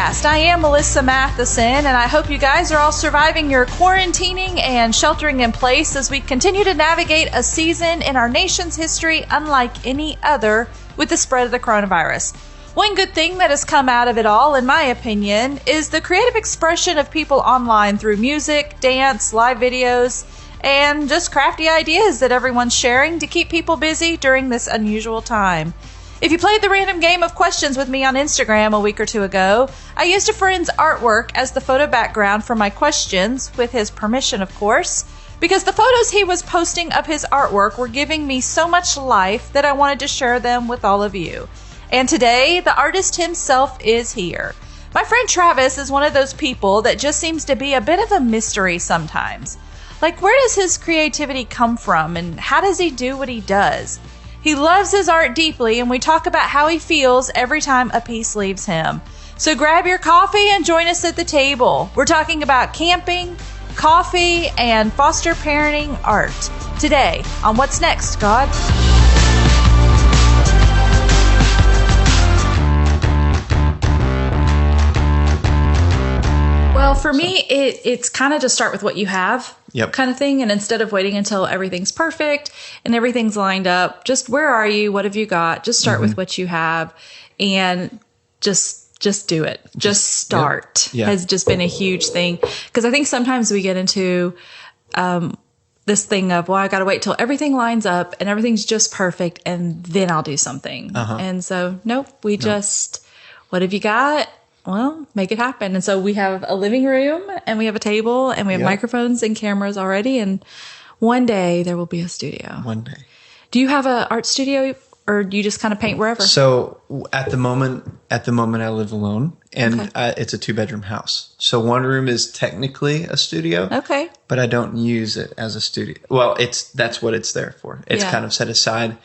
podcast. I am Melissa Matheson, and I hope you guys are all surviving your quarantining and sheltering in place as we continue to navigate a season in our nation's history unlike any other with the spread of the coronavirus. One good thing that has come out of it all, in my opinion, is the creative expression of people online through music, dance, live videos, and just crafty ideas that everyone's sharing to keep people busy during this unusual time. If you played the random game of questions with me on Instagram a week or two ago, I used a friend's artwork as the photo background for my questions, with his permission, of course, because the photos he was posting of his artwork were giving me so much life that I wanted to share them with all of you. And today, the artist himself is here. My friend Travis is one of those people that just seems to be a bit of a mystery sometimes. Like, where does his creativity come from, and how does he do what he does? He loves his art deeply, and we talk about how he feels every time a piece leaves him. So grab your coffee and join us at the table. We're talking about camping, coffee, and foster parenting art. Today on What's Next, God? Well, for me, it's kind of just start with what you have. Yep. Kind of thing. And instead of waiting until everything's perfect and everything's lined up, just where are you? What have you got? Just start with what you have and just do it. Just start has just been a huge thing. Because I think sometimes we get into this thing of, well, I got to wait till everything lines up and everything's just perfect and then I'll do something. And so, nope, just, what have you got? Well, make it happen. And so we have a living room and we have a table and we have microphones and cameras already. And one day there will be a studio. One day. Do you have an art studio or do you just kind of paint wherever? So at the moment I live alone and it's a 2-bedroom house. So one room is technically a studio. Okay. But I don't use it as a studio. Well, that's what it's there for. It's kind of set aside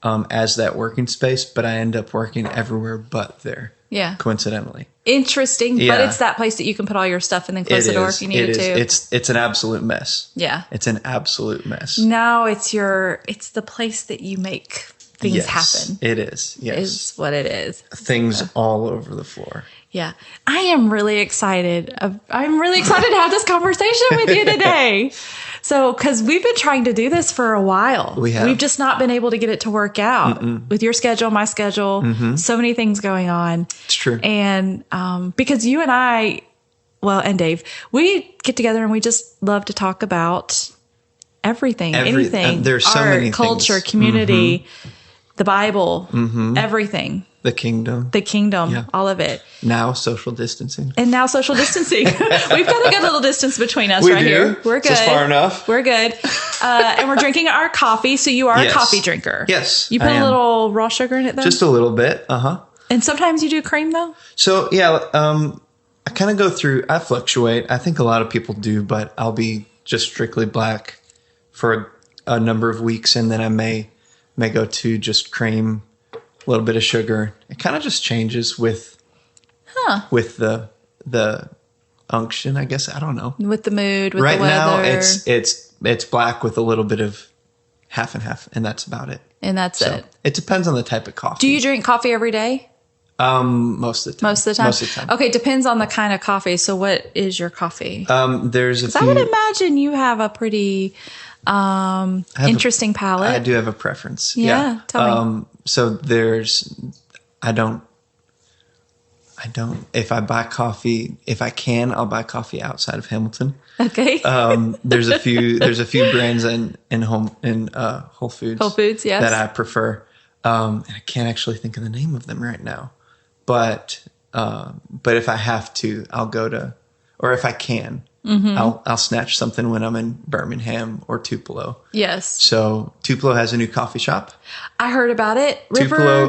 as that working space, but I end up working everywhere but there. Yeah. Coincidentally. Interesting. Yeah. But it's that place that you can put all your stuff and then close the door if you need it to. It's an absolute mess. Yeah. It's an absolute mess. No, it's the place that you make things happen. It is. Yes. Is what it is. Things all over the floor. Yeah. I am really excited. I'm really excited to have this conversation with you today. So, because we've been trying to do this for a while. We have. We've just not been able to get it to work out with your schedule, my schedule, so many things going on. It's true. And because you and I, and Dave, we get together and we just love to talk about anything. There's so art, many culture, things. community, the Bible, everything. The kingdom, all of it. Now social distancing. And now social distancing. We've got a good little distance between us here. We're good. Just far enough. We're good. And we're drinking our coffee. So you are a coffee drinker. Yes. You put a little raw sugar in it though? Just a little bit. And sometimes you do cream though? So I kind of go through, I fluctuate. I think a lot of people do, but I'll be just strictly black for a number of weeks. And then I may go to just cream, a little bit of sugar. It kind of just changes with the unction, I guess. I don't know. With the mood, with right the weather. Right now, it's black with a little bit of half and half, and that's about it. And that's it. It depends on the type of coffee. Do you drink coffee every day? Most of the time. Most of the time. Okay, depends on the kind of coffee. So, what is your coffee? There's a few. I would imagine you have a pretty interesting palate. I do have a preference. Yeah. Tell me. So I don't, if I buy coffee, if I can, I'll buy coffee outside of Hamilton. Okay. There's a few brands in Whole Foods. Whole Foods, yes. That I prefer. And I can't actually think of the name of them right now, but if I have to, I'll go to, or if I can, I'll snatch something when I'm in Birmingham or Tupelo. Yes. So Tupelo has a new coffee shop. I heard about it. Tupelo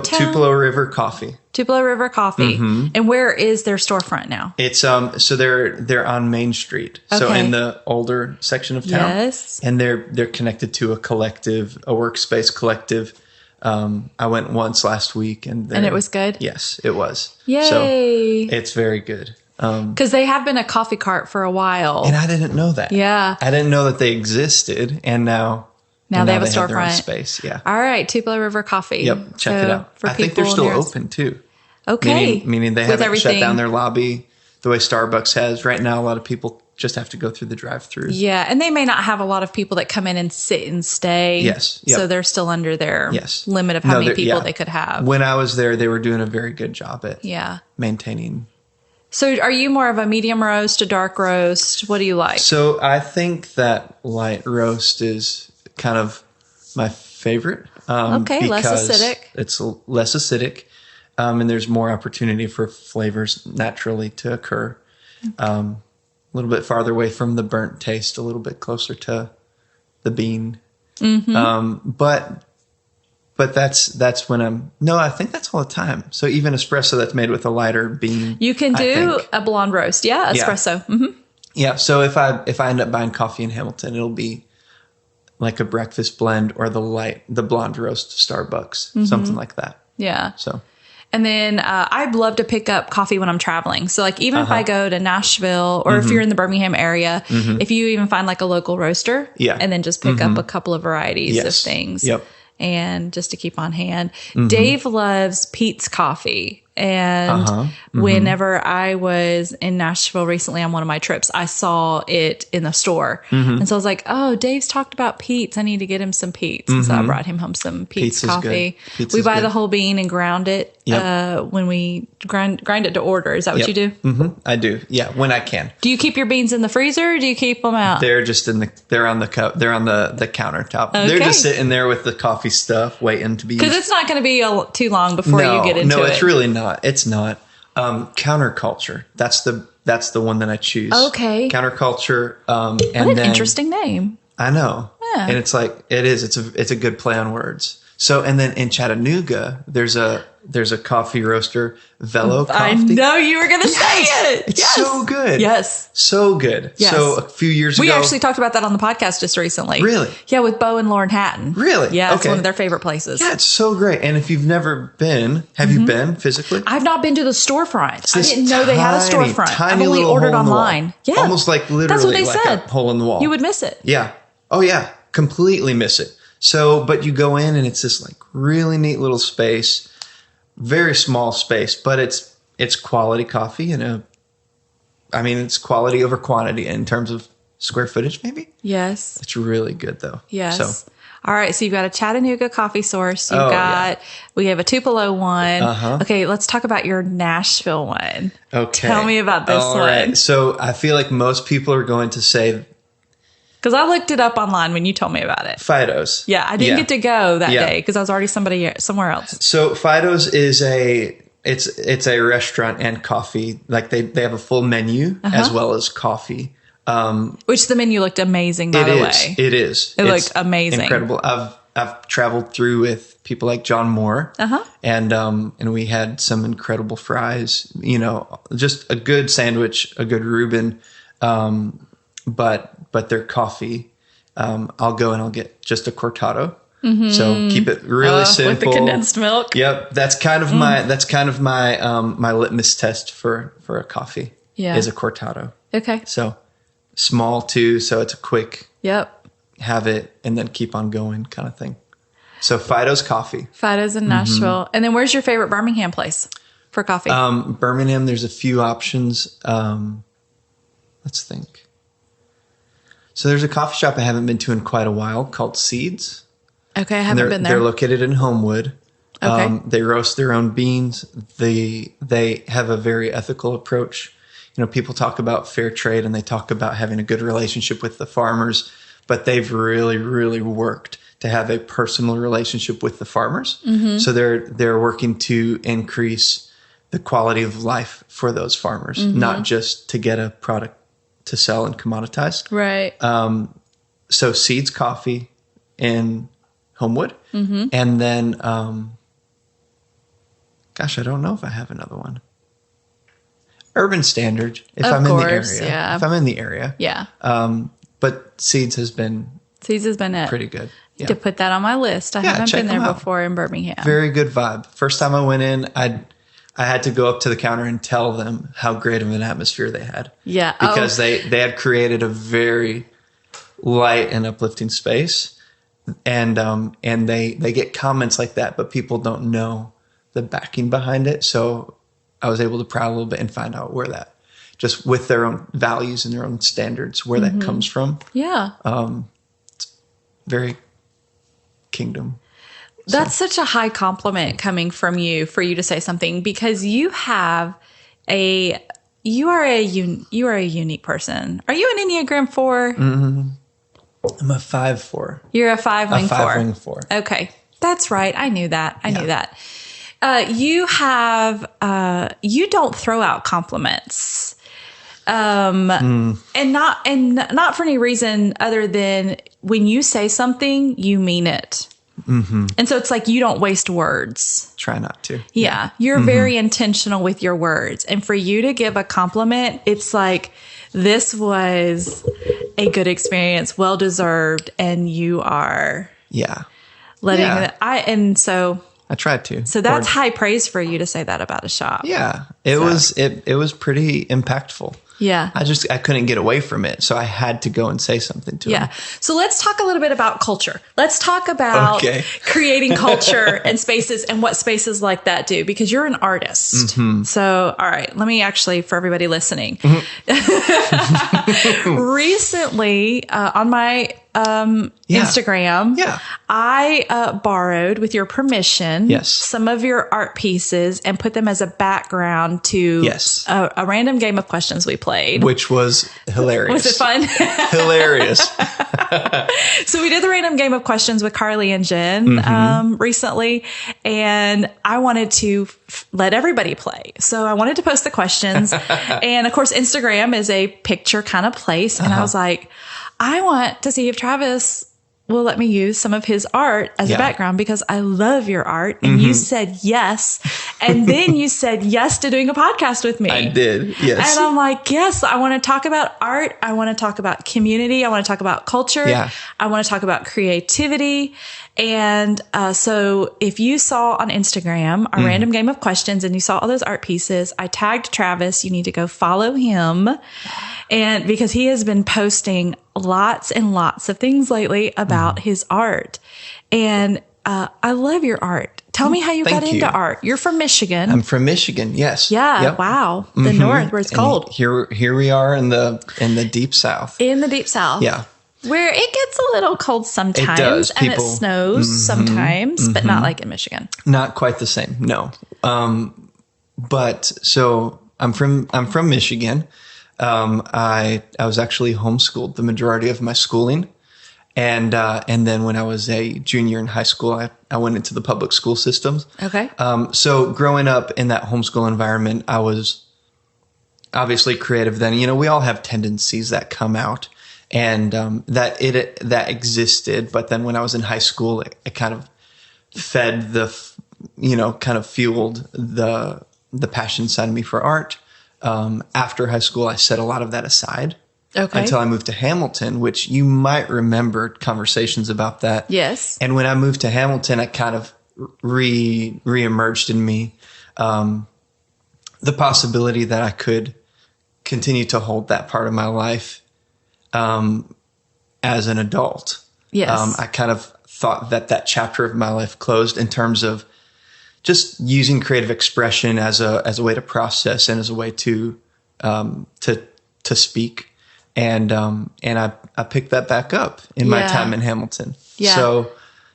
River Coffee. Tupelo River Coffee. And where is their storefront now? It's so they're on Main Street. Okay. So in the older section of town. Yes. And they're connected to a collective, a workspace collective. I went once last week and it was good? Yes, it was. Yay. So it's very good. Because they have been a coffee cart for a while. And I didn't know that. Yeah. I didn't know that they existed. And now they have a storefront. storefront. Space. Yeah. All right. Tupelo River Coffee. Yep. Check it out. I think they're still open too. Okay. Meaning they With haven't everything. shut down their lobby the way Starbucks has. Right now, a lot of people just have to go through the drive-through. Yeah, and they may not have a lot of people that come in and sit and stay. Yes. Yep. So they're still under their Yes. limit of how many people yeah. they could have. When I was there, they were doing a very good job at maintaining. So are you more of a medium roast, a dark roast? What do you like? So I think that light roast is kind of my favorite. Okay, less because acidic. It's less acidic, and there's more opportunity for flavors naturally to occur. A little bit farther away from the burnt taste, a little bit closer to the bean. But that's when I think that's all the time. So even espresso that's made with a lighter bean. You can do a blonde roast. Yeah, espresso. Yeah. Mm-hmm. Yeah. So if I end up buying coffee in Hamilton, it'll be like a breakfast blend or the blonde roast Starbucks, something like that. Yeah. So. And then I'd love to pick up coffee when I'm traveling. So like even if I go to Nashville or if you're in the Birmingham area, if you even find like a local roaster and then just pick up a couple of varieties of things. Yep. And just to keep on hand. Dave loves Pete's Coffee. And whenever I was in Nashville recently on one of my trips, I saw it in the store. And so I was like, oh, Dave's talked about Pete's. I need to get him some Pete's. And so I brought him home some Pete's coffee. We buy the whole bean and ground it when we grind it to order. Is that what you do? I do. Yeah, when I can. Do you keep your beans in the freezer or do you keep them out? They're just they're on the countertop. Okay. They're just sitting there with the coffee stuff waiting to be used. Because it's not going to be too long before you get into it. No, it's really not. It's not. Counterculture. That's the one that I choose. Okay. Counterculture. What an interesting name. I know. Yeah. And it's like it's a good play on words. So and then in Chattanooga, there's a coffee roaster, Velo Coffee. I know you were going to say it. It's so good. Yes. So good. Yes. So a few years ago. We actually talked about that on the podcast just recently. Really? Yeah, with Bo and Lauren Hatton. Really? Yeah, it's one of their favorite places. Yeah, it's so great. And if you've never been, have you been physically? I've not been to the storefront. I didn't know they had a storefront. I've only ordered online. Yeah. Almost like literally that's what they like said. A hole in the wall. You would miss it. Yeah. Oh yeah. Completely miss it. So, but you go in and it's this like really neat little space, very small space, but it's quality coffee it's quality over quantity in terms of square footage, maybe. Yes. It's really good though. Yes. So. All right. So you've got a Chattanooga coffee source. We have a Tupelo one. Okay. Let's talk about your Nashville one. Okay. Tell me about this one. Right. So I feel like most people are going to say, because I looked it up online when you told me about it. Fido's. Yeah, I didn't get to go that day because I was already somewhere else. So Fido's is it's a restaurant and coffee. Like they have a full menu as well as coffee. Which the menu looked amazing, by the way. It is. It looked amazing. Incredible. I've traveled through with people like John Moore. And we had some incredible fries, just a good sandwich, a good Reuben. But their coffee, I'll go and I'll get just a cortado. So keep it really simple. With the condensed milk. Yep, that's kind of my litmus test for a coffee. Yeah, is a cortado. Okay. So small too, so it's a quick. Yep. Have it and then keep on going kind of thing. So Fido's coffee. Fido's in Nashville, and then where's your favorite Birmingham place for coffee? Birmingham, there's a few options. Let's think. So there's a coffee shop I haven't been to in quite a while called Seeds. Okay, I haven't been there. They're located in Homewood. Okay. They roast their own beans. They have a very ethical approach. People talk about fair trade and they talk about having a good relationship with the farmers, but they've really, really worked to have a personal relationship with the farmers. So they're working to increase the quality of life for those farmers, not just to get a product to sell and commoditize. Right. So Seeds Coffee in Homewood. And then, gosh, I don't know if I have another one. Urban Standard, if I'm in the area. Yeah. If I'm in the area. Yeah. But Seeds has been it. pretty good. Yeah. To put that on my list. I haven't been there before in Birmingham. Very good vibe. First time I went in, I had to go up to the counter and tell them how great of an atmosphere they had. Yeah. Because they had created a very light and uplifting space. And they get comments like that, but people don't know the backing behind it. So I was able to pry a little bit and find out where that, just with their own values and their own standards, where that comes from. Yeah. It's very kingdom. That's such a high compliment coming from you for you to say something, because you are a unique person. Are you an Enneagram 4? Mm-hmm. I'm a 5-4. You're a 5-wing 4. 5-wing 4. Okay. That's right. I knew that. I knew that. You don't throw out compliments. And not for any reason other than when you say something, you mean it. Mm-hmm. And so it's like, you don't waste words. Try not to. Yeah. You're very intentional with your words. And for you to give a compliment, it's like, this was a good experience, well deserved, and you are letting it. I tried to. So that's high praise for you to say that about a shop. Yeah. It was pretty impactful. Yeah. I couldn't get away from it. So I had to go and say something to him. Yeah. So let's talk a little bit about culture. Let's talk about creating culture and spaces and what spaces like that do, because you're an artist. Mm-hmm. So, all right, let me actually, for everybody listening, recently on my Instagram, I borrowed, with your permission, some of your art pieces and put them as a background to a random game of questions we played. Which was hilarious. Was it fun? Hilarious. So we did the random game of questions with Carly and Jen recently, and I wanted to let everybody play. So I wanted to post the questions. And of course, Instagram is a picture kind of place. And I was like, I want to see if Travis will let me use some of his art as a background, because I love your art. And you said yes. And then you said yes to doing a podcast with me. I did. Yes. And I'm like, yes, I want to talk about art. I want to talk about community. I want to talk about culture. Yeah. I want to talk about creativity. And so if you saw on Instagram a random game of questions and you saw all those art pieces, I tagged Travis. You need to go follow him. And because he has been posting lots and lots of things lately about his art. And I love your art. Tell me how you got into art. You're from Michigan. I'm from Michigan. Yes. Yeah. Yep. Wow. The north, where it's cold. Here we are in the deep south. In the deep south. Yeah. Where it gets a little cold sometimes. It does. And it snows sometimes, but not like in Michigan. Not quite the same. No. But so I'm from Michigan. I was actually homeschooled the majority of my schooling. And then when I was a junior in high school, I went into the public school systems. Okay. So growing up in that homeschool environment, I was obviously creative then. You know, we all have tendencies that come out, and that existed. But then when I was in high school, it kind of fed kind of fueled the passion side of me for art. After high school, I set a lot of that aside. Okay. Until I moved to Hamilton, which you might remember conversations about that. Yes. And when I moved to Hamilton, I kind of reemerged in me the possibility that I could continue to hold that part of my life as an adult. Yes. I kind of thought that chapter of my life closed in terms of just using creative expression as a way to process and as a way to speak. And I picked that back up in my time in Hamilton. Yeah. So,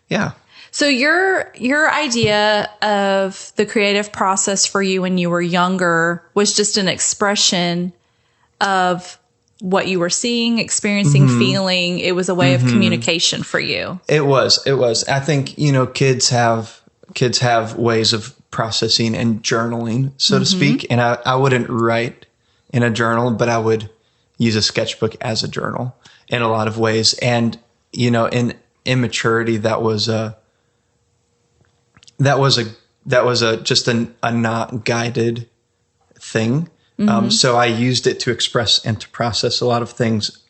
yeah. So your idea of the creative process for you when you were younger was just an expression of what you were seeing, experiencing, feeling. It was a way of communication for you. It was. I think, kids have ways of processing and journaling, so to speak. And I wouldn't write in a journal, but I would use a sketchbook as a journal in a lot of ways. And, in immaturity, that was just a not guided thing. So I used it to express and to process a lot of things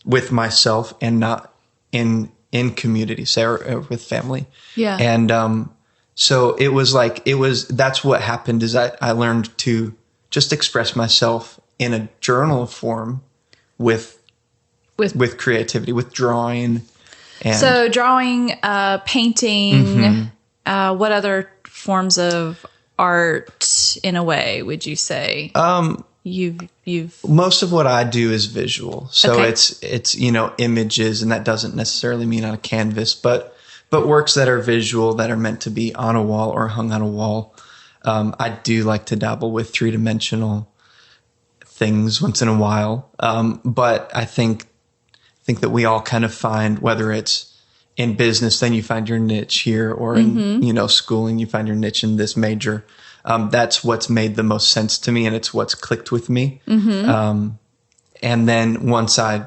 with myself and not in community, say, or with family. Yeah. And, so that's what happened is I learned to just express myself in a journal form with creativity, with drawing. And so drawing, painting, what other forms of art in a way, would you say? You've Most of what I do is visual. So Okay. it's images, and that doesn't necessarily mean on a canvas, but works that are visual, that are meant to be on a wall or hung on a wall. I do like to dabble with three-dimensional things once in a while. But I think that we all kind of find, whether it's in business, then you find your niche here, or in, schooling, you find your niche in this major. That's what's made the most sense to me, and it's what's clicked with me. And then once I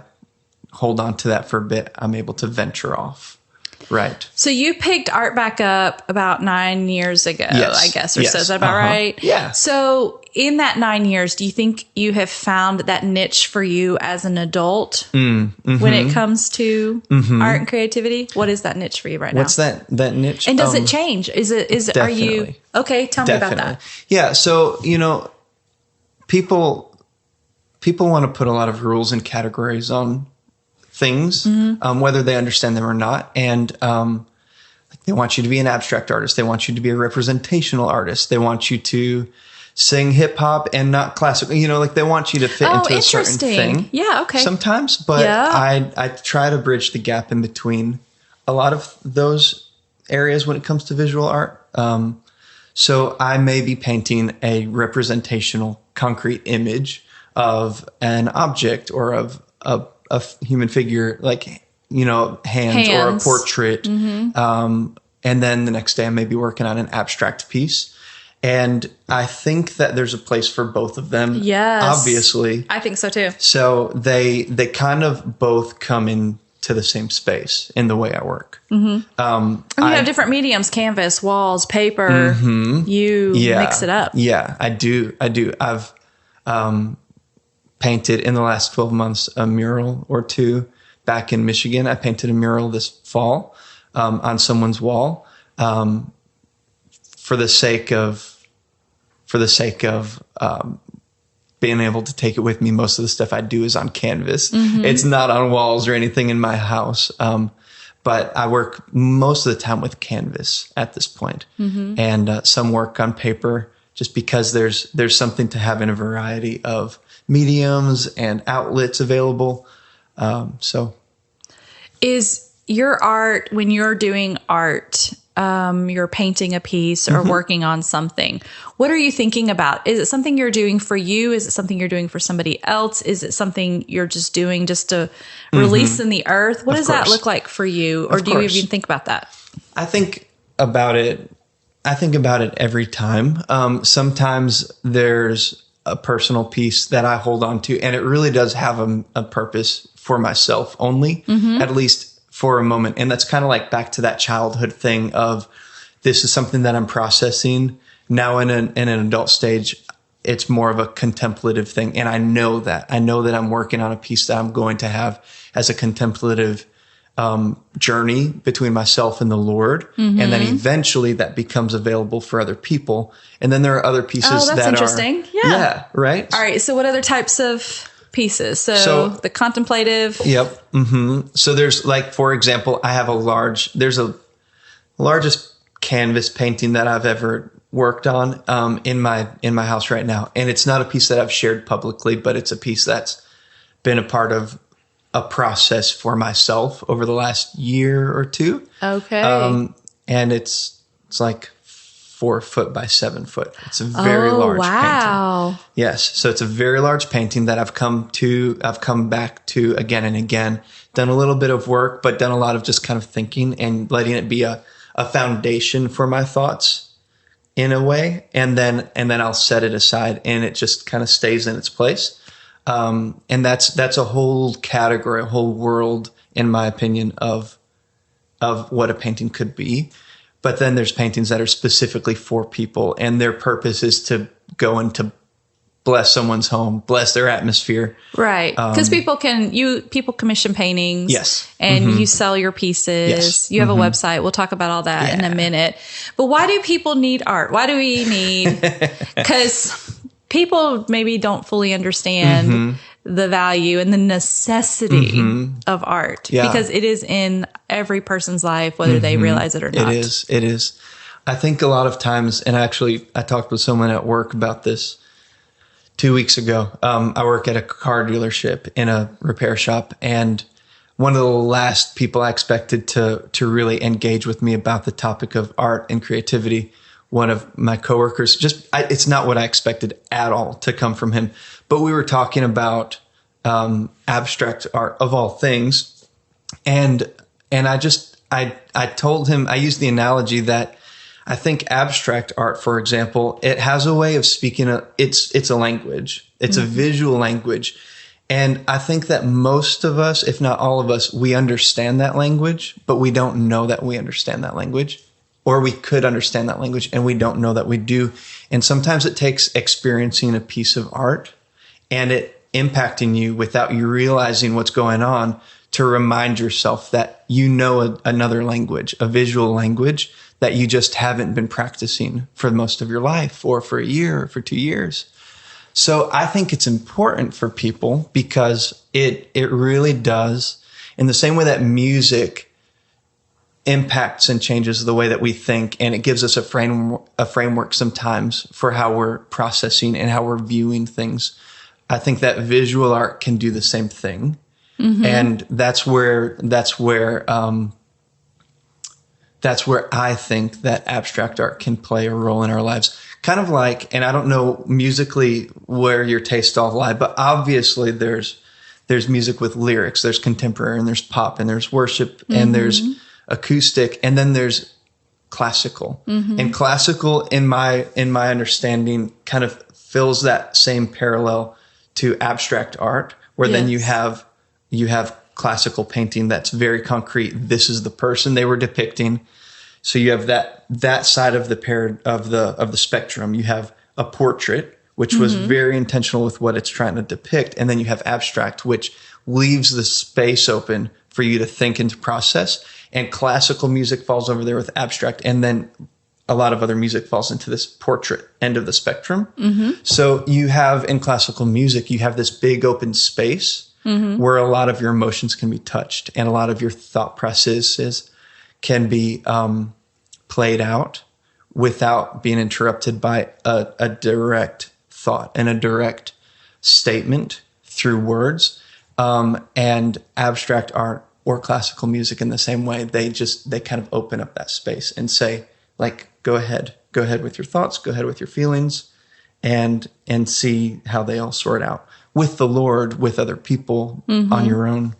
hold on to that for a bit, I'm able to venture off. Right. So you picked art back up about 9 years ago, Yes. I guess, or Yes. so. Is that about right? Yeah. So in that 9 years, do you think you have found that niche for you as an adult when it comes to art and creativity? What is that niche for you right now? What's that niche? And does it change? Are you Definitely. okay? Tell me about that. Yeah. So, people want to put a lot of rules and categories on things, whether they understand them or not. And, they want you to be an abstract artist. They want you to be a representational artist. They want you to sing hip hop and not classical. They want you to fit into a certain thing. Yeah. Okay. Sometimes, but Yeah. I try to bridge the gap in between a lot of those areas when it comes to visual art. So I may be painting a representational concrete image of an object or of a human figure, like, hands or a portrait. And then the next day I may be working on an abstract piece. And I think that there's a place for both of them. Yes. Obviously. I think so too. So they kind of both come into the same space in the way I work. And you have different mediums: canvas, walls, paper. You mix it up. Yeah, I do. I've painted in the last 12 months a mural or two back in Michigan. I painted a mural this fall on someone's wall for the sake of being able to take it with me. Most of the stuff I do is on canvas. It's not on walls or anything in my house. But I work most of the time with canvas at this point, and some work on paper, just because there's something to having a variety of mediums and outlets available. Is your art, when you're doing art, you're painting a piece or working on something, what are you thinking about? Is it something you're doing for you? Is it something you're doing for somebody else? Is it something you're just doing just to release in the earth? What does that look like for you? Or do you even think about that? I think about it every time. Sometimes there's a personal piece that I hold on to, and it really does have a purpose for myself only, at least for a moment. And that's kind of like back to that childhood thing of, this is something that I'm processing now in an adult stage. It's more of a contemplative thing. And I know that I'm working on a piece that I'm going to have as a contemplative journey between myself and the Lord. And then eventually that becomes available for other people. And then there are other pieces that interesting. are, yeah, right. All right. So what other types of pieces? So the contemplative. Yep. So there's, like, for example, I have there's a largest canvas painting that I've ever worked on, in my house right now. And it's not a piece that I've shared publicly, but it's a piece that's been a part of a process for myself over the last year or two. Okay. And it's like 4 foot by 7 foot. It's a very large painting. Yes. So it's a very large painting that I've come back to again and again, done a little bit of work, but done a lot of just kind of thinking and letting it be a foundation for my thoughts in a way. And then I'll set it aside and it just kind of stays in its place. And that's a whole category, a whole world, in my opinion, of what a painting could be. But then there's paintings that are specifically for people, and their purpose is to go and to bless someone's home, bless their atmosphere. Right. Because people commission paintings. Yes. And you sell your pieces. Yes. You have a website. We'll talk about all that in a minute. But why do people need art? Why do we need, because people maybe don't fully understand the value and the necessity of art, because it is in every person's life, whether they realize it or not. It is. I think a lot of times, and actually I talked with someone at work about this 2 weeks ago. I work at a car dealership in a repair shop, and one of the last people I expected to really engage with me about the topic of art and creativity, one of my coworkers, it's not what I expected at all to come from him, but we were talking about abstract art of all things, and I told him, I used the analogy that I think abstract art, for example, it has a way of speaking. It's a language. It's a visual language. And I think that most of us, if not all of us, we understand that language, but we don't know that we understand that language, or we could understand that language and we don't know that we do. And sometimes it takes experiencing a piece of art and it impacting you without you realizing what's going on to remind yourself that you know another language, a visual language that you just haven't been practicing for most of your life, or for a year or for 2 years. So I think it's important for people because it really does, in the same way that music impacts and changes the way that we think, and it gives us a framework sometimes for how we're processing and how we're viewing things. I think that visual art can do the same thing. And that's where I think that abstract art can play a role in our lives. Kind of like, and I don't know musically where your tastes all lie, but obviously there's music with lyrics, there's contemporary, and there's pop, and there's worship, and there's acoustic, and then there's classical. And classical, in my understanding, kind of fills that same parallel to abstract art, where then you have classical painting that's very concrete. This is the person they were depicting. So you have that side of the spectrum. You have a portrait, which was very intentional with what it's trying to depict, and then you have abstract, which leaves the space open for you to think and to process. And classical music falls over there with abstract, and then a lot of other music falls into this portrait end of the spectrum. So you have, in classical music, you have this big open space where a lot of your emotions can be touched, and a lot of your thought processes can be played out without being interrupted by a direct thought and a direct statement through words. And abstract art or classical music, in the same way, they kind of open up that space and say, like, go ahead with your thoughts, go ahead with your feelings, and see how they all sort out with the Lord, with other people, on your own.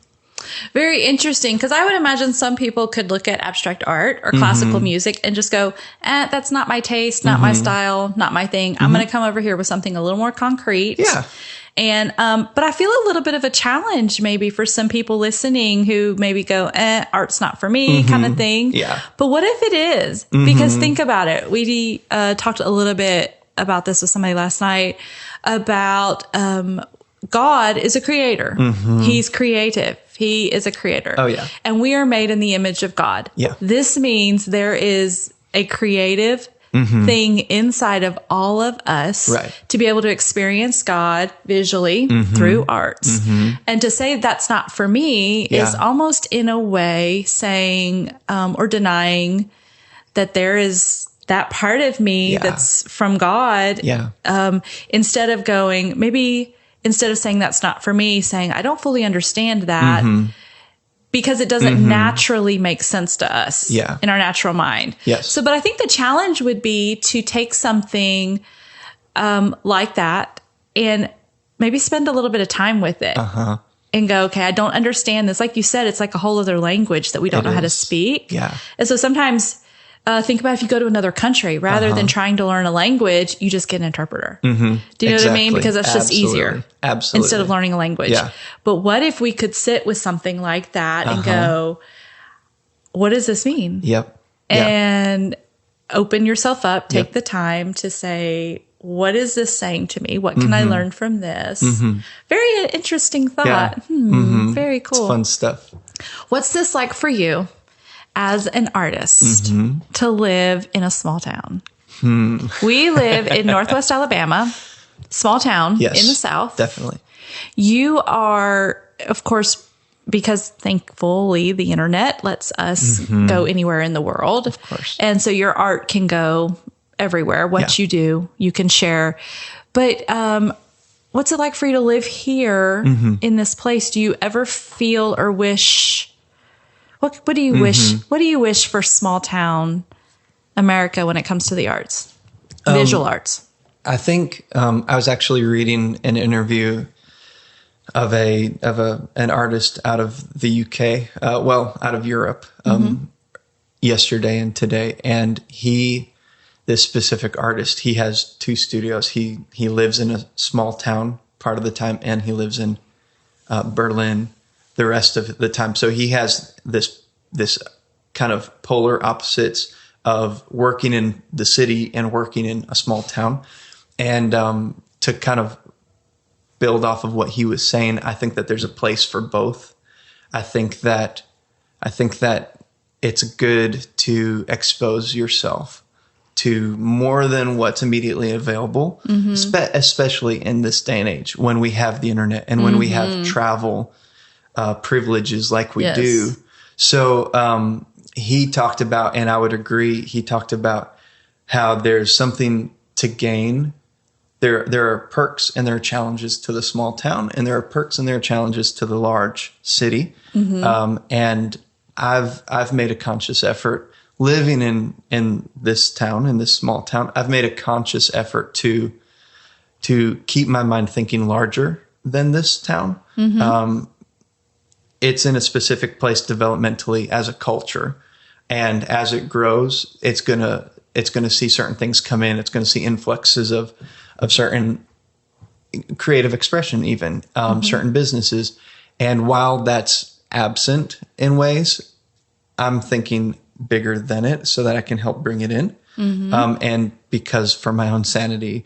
Very interesting, because I would imagine some people could look at abstract art or classical music and just go, that's not my taste, not my style, not my thing. I'm going to come over here with something a little more concrete. Yeah. And, but I feel a little bit of a challenge maybe for some people listening who maybe go, art's not for me, kind of thing. Yeah. But what if it is? Because think about it. We talked a little bit about this with somebody last night about, God is a creator. He's creative. He is a creator. Oh, yeah. And we are made in the image of God. Yeah. This means there is a creative thing inside of all of us to be able to experience God visually through arts. And to say that's not for me is almost in a way saying or denying that there is that part of me that's from God. Instead of going, maybe instead of saying that's not for me, saying I don't fully understand that because it doesn't naturally make sense to us in our natural mind. Yes. So, but I think the challenge would be to take something like that and maybe spend a little bit of time with it and go, okay, I don't understand this. Like you said, it's like a whole other language that we don't know how to speak. Yeah. And so sometimes think about if you go to another country, rather than trying to learn a language, you just get an interpreter. Do you know what I mean? Because that's just easier. Absolutely. Instead of learning a language. Yeah. But what if we could sit with something like that and go, what does this mean? Yep. And open yourself up, take the time to say, what is this saying to me? What can I learn from this? Very interesting thought. Very cool. It's fun stuff. What's this like for you as an artist to live in a small town? We live in Northwest Alabama, small town in the South. Definitely. You are, of course, because thankfully the internet lets us go anywhere in the world. Of course. And so your art can go everywhere. What you do, you can share. But what's it like for you to live here in this place? Do you ever feel or wish, what do you wish? What do you wish for small town America when it comes to the arts, visual arts? I think I was actually reading an interview of an artist out of the UK, out of Europe, yesterday and today. And this specific artist, he has 2 studios. He lives in a small town part of the time, and he lives in Berlin the rest of the time. So he has this kind of polar opposites of working in the city and working in a small town. And to kind of build off of what he was saying, I think that there's a place for both. I think that it's good to expose yourself to more than what's immediately available, especially in this day and age when we have the internet and when we have travel privileges like we do. So he talked about, and I would agree, he talked about how there's something to gain. There are perks and there are challenges to the small town, and there are perks and there are challenges to the large city. And I've made a conscious effort living in this town, in this small town. I've made a conscious effort to keep my mind thinking larger than this town. It's in a specific place developmentally as a culture, and as it grows, it's gonna see certain things come in. It's gonna see influxes of certain creative expression, even certain businesses. And while that's absent in ways, I'm thinking bigger than it so that I can help bring it in. And because for my own sanity,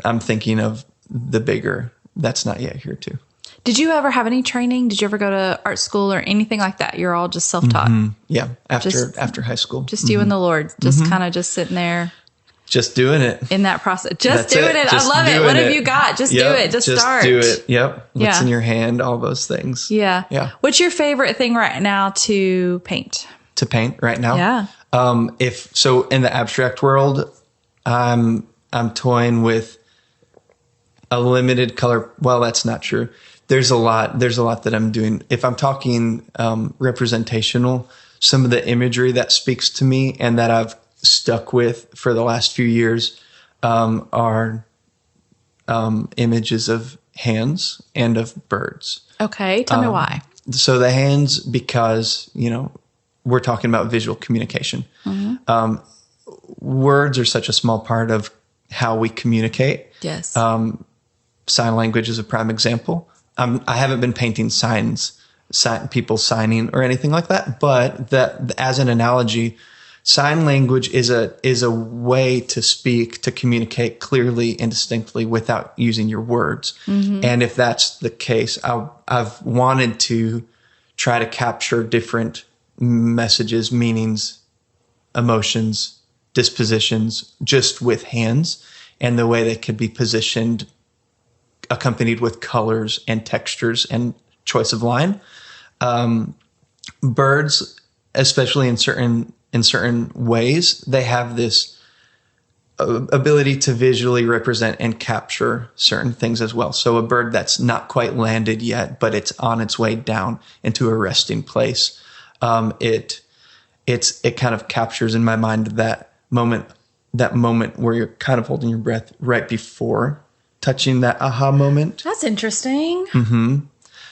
I'm thinking of the bigger that's not yet here too. Did you ever have any training? Did you ever go to art school or anything like that? You're all just self-taught. Yeah. After high school. Just you and the Lord, just kind of just sitting there. Just doing it. In that process. Just doing it. I love it. What have you got? Just do it. Just start. Do it. Yep. What's in your hand? All those things. Yeah. Yeah. What's your favorite thing right now to paint? To paint right now? Yeah. If so, in the abstract world, I'm toying with a limited color. Well, that's not true. There's a lot that I'm doing. If I'm talking representational, some of the imagery that speaks to me and that I've stuck with for the last few years are images of hands and of birds. Okay, tell me why. So the hands, because, we're talking about visual communication. Words are such a small part of how we communicate. Yes. Sign language is a prime example. I haven't been painting people signing or anything like that, but that as an analogy, sign language is a way to speak, to communicate clearly and distinctly without using your words. And if that's the case, I've wanted to try to capture different messages, meanings, emotions, dispositions, just with hands and the way they could be positioned, accompanied with colors and textures and choice of line. Birds, especially in certain ways, they have this ability to visually represent and capture certain things as well. So a bird that's not quite landed yet, but it's on its way down into a resting place. It kind of captures in my mind that moment where you're kind of holding your breath right before touching that aha moment. That's interesting.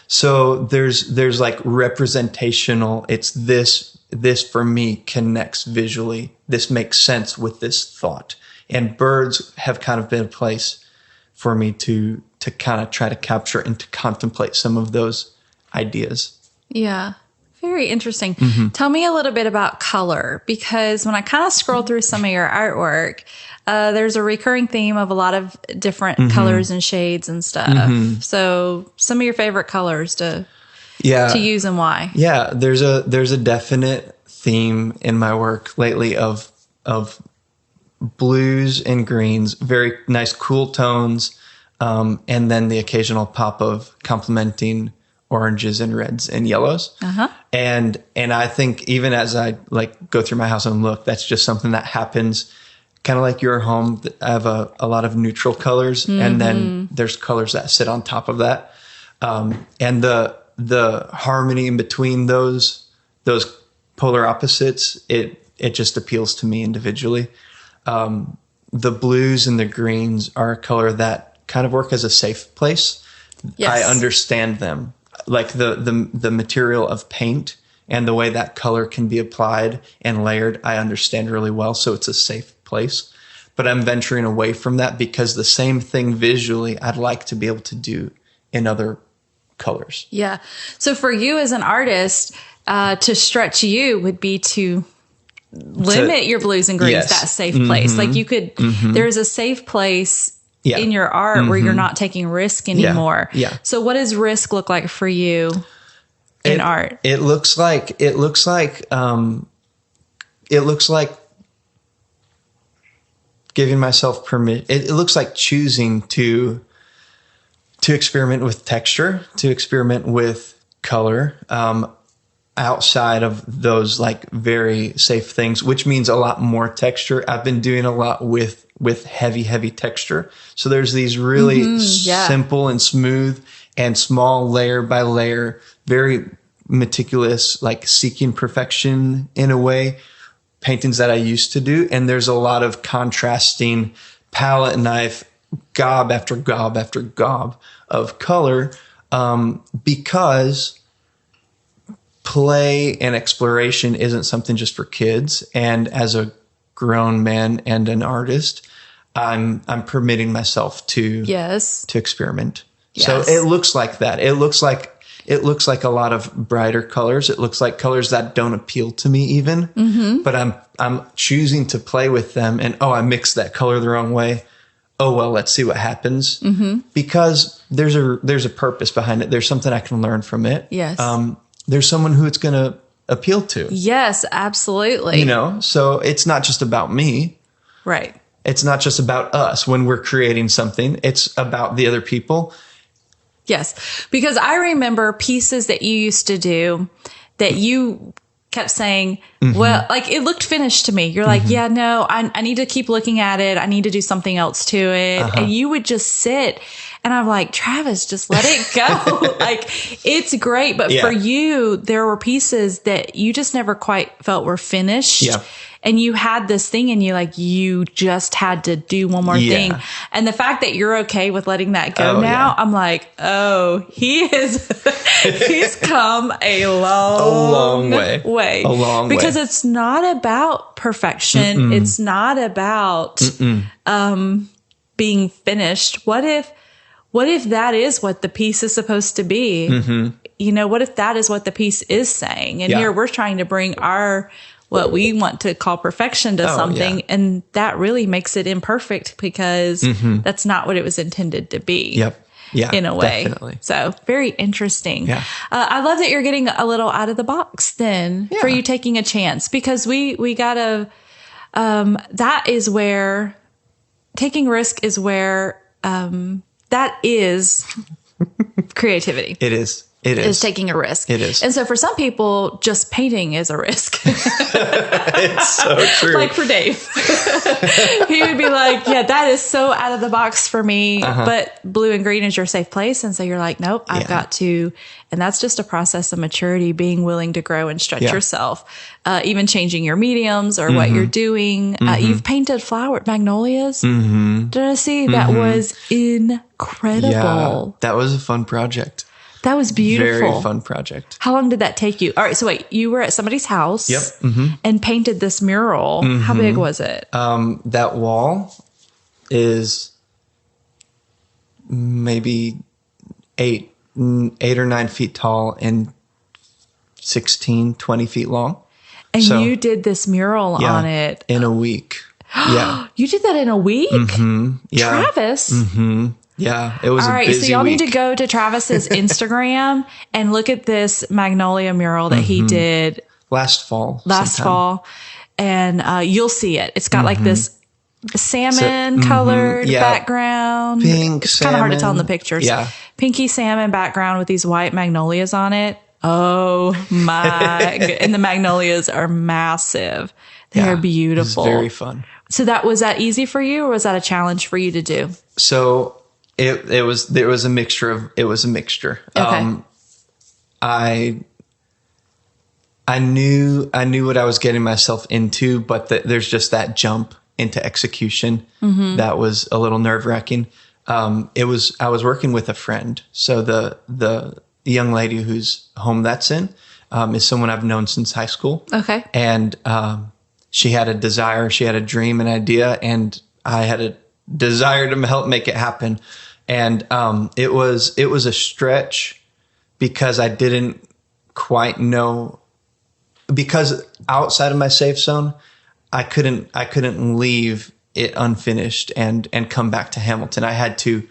So there's like representational. It's this for me connects visually. This makes sense with this thought. And birds have kind of been a place for me to kind of try to capture and to contemplate some of those ideas. Yeah. Very interesting. Tell me a little bit about color, because when I kind of scroll through some of your artwork, there's a recurring theme of a lot of different colors and shades and stuff. So some of your favorite colors to use and why. Yeah, there's a definite theme in my work lately of blues and greens, very nice cool tones, and then the occasional pop of complementing oranges and reds and yellows. And I think even as I like go through my house and look, that's just something that happens kind of like your home. I have a lot of neutral colors, and then there's colors that sit on top of that. And the harmony in between those polar opposites, it just appeals to me individually. The blues and the greens are a color that kind of work as a safe place. Yes. I understand them, like the material of paint and the way that color can be applied and layered. I understand really well, so it's a safe place. But I'm venturing away from that because the same thing visually I'd like to be able to do in other colors. Yeah. So for you as an artist, to stretch you would be to limit your blues and greens, that safe place. Like you could, there's a safe place in your art where you're not taking risk anymore. Yeah. So what does risk look like for you in art? It looks like giving myself permission. It looks like choosing to experiment with texture, to experiment with color, outside of those like very safe things, which means a lot more texture. I've been doing a lot with heavy texture. So there's these really simple and smooth and small layer by layer, very meticulous, like seeking perfection in a way, paintings that I used to do. And there's a lot of contrasting palette knife, gob after gob after gob of color, because play and exploration isn't something just for kids. And as a grown man and an artist, I'm permitting myself to experiment. Yes. So it looks like that. It looks like a lot of brighter colors. It looks like colors that don't appeal to me even, but I'm choosing to play with them. And, I mixed that color the wrong way. Oh, well, let's see what happens, because there's a purpose behind it. There's something I can learn from it. Yes. There's someone who it's going to appeal to. Yes, absolutely. So it's not just about me. Right. It's not just about us when we're creating something. It's about the other people. Yes. Because I remember pieces that you used to do that you kept saying, well, like it looked finished to me. You're like, yeah, no, I need to keep looking at it. I need to do something else to it. And you would just sit. And I'm like, Travis, just let it go. Like, it's great. But for you, there were pieces that you just never quite felt were finished. Yeah. And you had this thing in you, like, you just had to do one more thing. And the fact that you're okay with letting that go now, I'm like, he's come a long way. A long way. Because it's not about perfection. It's not about being finished. What if that is what the piece is supposed to be? What if that is what the piece is saying? And here we're trying to bring what we want to call perfection to something. And that really makes it imperfect because that's not what it was intended to be. Yep. Yeah. In a way. Definitely. So very interesting. Yeah. I love that you're getting a little out of the box then for you taking a chance, because we gotta, that is where taking risk is where, that is creativity. It is. Is taking a risk. It is. And so for some people, just painting is a risk. It's so true. Like for Dave. He would be like, yeah, that is so out of the box for me. But blue and green is your safe place. And so you're like, nope, I've got to. And that's just a process of maturity, being willing to grow and stretch yourself, even changing your mediums or what you're doing. You've painted magnolias. Did I see? That was incredible. Yeah, that was a fun project. That was beautiful. Very fun project. How long did that take you? All right. So wait, you were at somebody's house and painted this mural. How big was it? That wall is maybe 8 or 9 feet tall and 20 feet long. And you did this mural on it in a week. Yeah. You did that in a week? Yeah. Travis? Yeah, it was all right, a busy so y'all week. need to go to Travis's Instagram and look at this magnolia mural that he did last fall. And you'll see it. It's got like this salmon colored background. Pink, it's kind of hard to tell in the pictures. Yeah. Pinky salmon background with these white magnolias on it. Oh my. And the magnolias are massive. They're beautiful. It's very fun. So was that easy for you, or was that a challenge for you to do? So it was a mixture. Okay. I knew what I was getting myself into, but there's just that jump into execution that was a little nerve-wracking. I was working with a friend. So the young lady whose home that's in is someone I've known since high school. Okay. And she had a desire, she had a dream, an idea, and I had a desire to help make it happen. And it was a stretch because I didn't quite know, because outside of my safe zone, I couldn't leave it unfinished and come back to Hamilton. I had to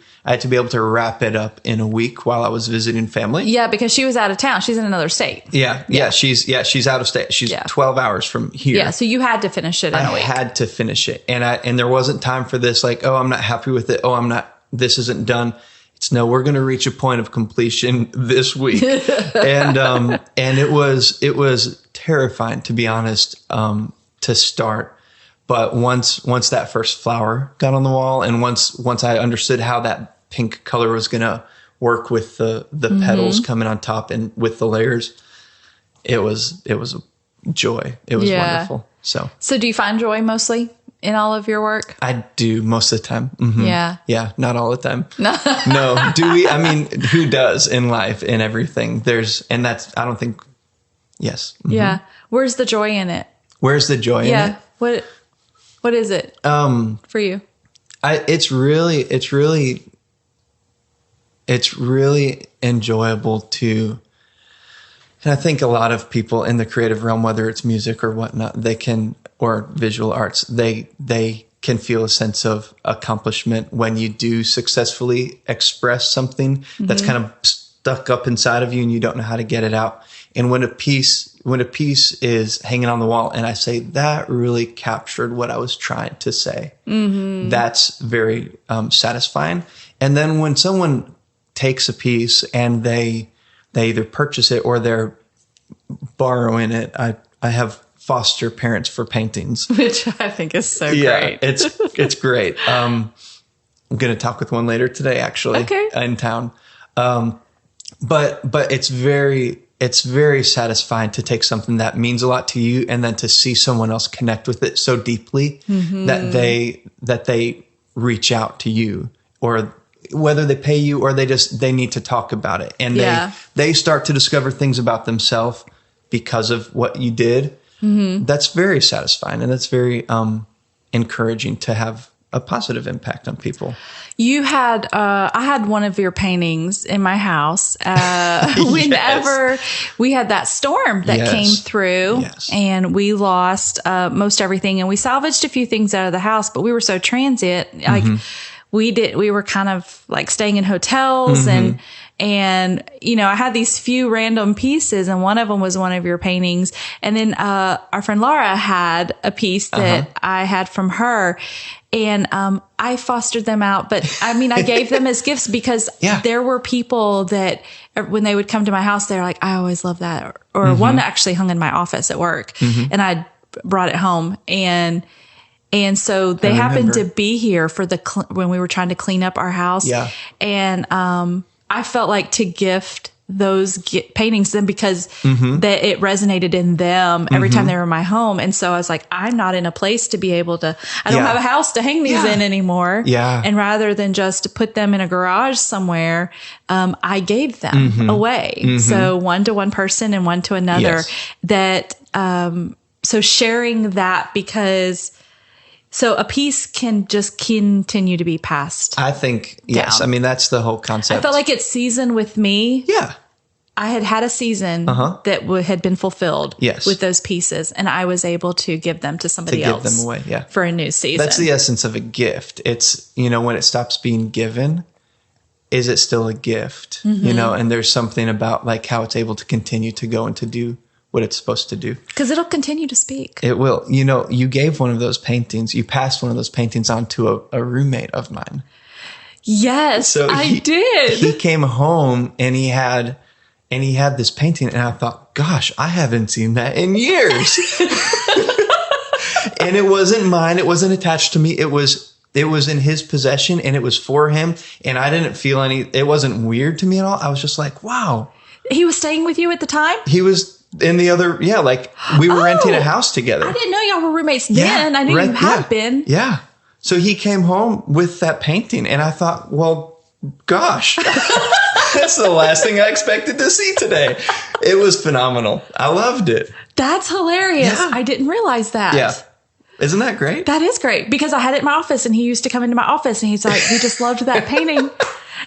be able to wrap it up in a week while I was visiting family. Yeah, because she was out of town. She's in another state. Yeah. She's out of state. She's 12 hours from here. Yeah, so you had to finish it in a week. I had to finish it. And there wasn't time for this, like, oh, I'm not happy with it. Oh, this isn't done. It's no, we're going to reach a point of completion this week. And it was terrifying, to be honest, to start. But once that first flower got on the wall, and once I understood how that pink color was going to work with the petals coming on top and with the layers, it was a joy. It was wonderful. So do you find joy mostly in all of your work? I do most of the time. Mm-hmm. Yeah. Yeah. Not all the time. No. Do we? I mean, who does in life and everything? I don't think, yes. Mm-hmm. Yeah. Where's the joy in it? Where's the joy in it? What is it for you? It's really enjoyable to, and I think a lot of people in the creative realm, whether it's music or whatnot, or visual arts, they can feel a sense of accomplishment when you do successfully express something that's kind of stuck up inside of you and you don't know how to get it out. And when a piece is hanging on the wall and I say, that really captured what I was trying to say, that's very satisfying. And then when someone takes a piece and they either purchase it or they're borrowing it, I have foster parents for paintings, which I think is so great. It's great. I'm going to talk with one later today, actually, in town. But it's very satisfying to take something that means a lot to you and then to see someone else connect with it so deeply that they reach out to you, or whether they pay you or they need to talk about it. And they start to discover things about themselves because of what you did. That's very satisfying, and that's very encouraging to have a positive impact on people. You had, I had one of your paintings in my house whenever we had that storm that came through, and we lost most everything, and we salvaged a few things out of the house, but we were so transient, like we were kind of like staying in hotels and, you know, I had these few random pieces, and one of them was one of your paintings. And then, our friend Laura had a piece that I had from her, and, I fostered them out, but I mean, I gave them as gifts because there were people that when they would come to my house, they're like, I always love that. Or one actually hung in my office at work, and I brought it home, and so they happened to be here for when we were trying to clean up our house. Yeah. And, I felt like to gift those paintings to them because that it resonated in them every time they were in my home. And so I was like, I'm not in a place to be able to, I don't have a house to hang these in anymore. Yeah. And rather than just put them in a garage somewhere, I gave them away. So one to one person and one to another that, so sharing that, because so a piece can just continue to be passed. I think, yes. Down. I mean, that's the whole concept. I felt like it's seasoned with me. Yeah. I had a season that had been fulfilled with those pieces, and I was able to give them to somebody else. Give them away, for a new season. That's the essence of a gift. It's, you know, when it stops being given, is it still a gift? You know, and there's something about like how it's able to continue to go and to do what it's supposed to do. Because it'll continue to speak. It will. You know, you gave one of those paintings, you passed one of those paintings on to a roommate of mine. Yes, So I did. He came home and he had this painting, and I thought, gosh, I haven't seen that in years. And it wasn't mine. It wasn't attached to me. It was in his possession, and it was for him. And I didn't feel it wasn't weird to me at all. I was just like, wow. He was staying with you at the time? He was in the other, like we were renting a house together. I didn't know y'all were roommates then. I knew you had been. Yeah. So he came home with that painting, and I thought, well, gosh, that's the last thing I expected to see today. It was phenomenal. I loved it. That's hilarious. Yeah. I didn't realize that. Yeah. Isn't that great? That is great, because I had it in my office, and he used to come into my office, and he's like, he just loved that painting.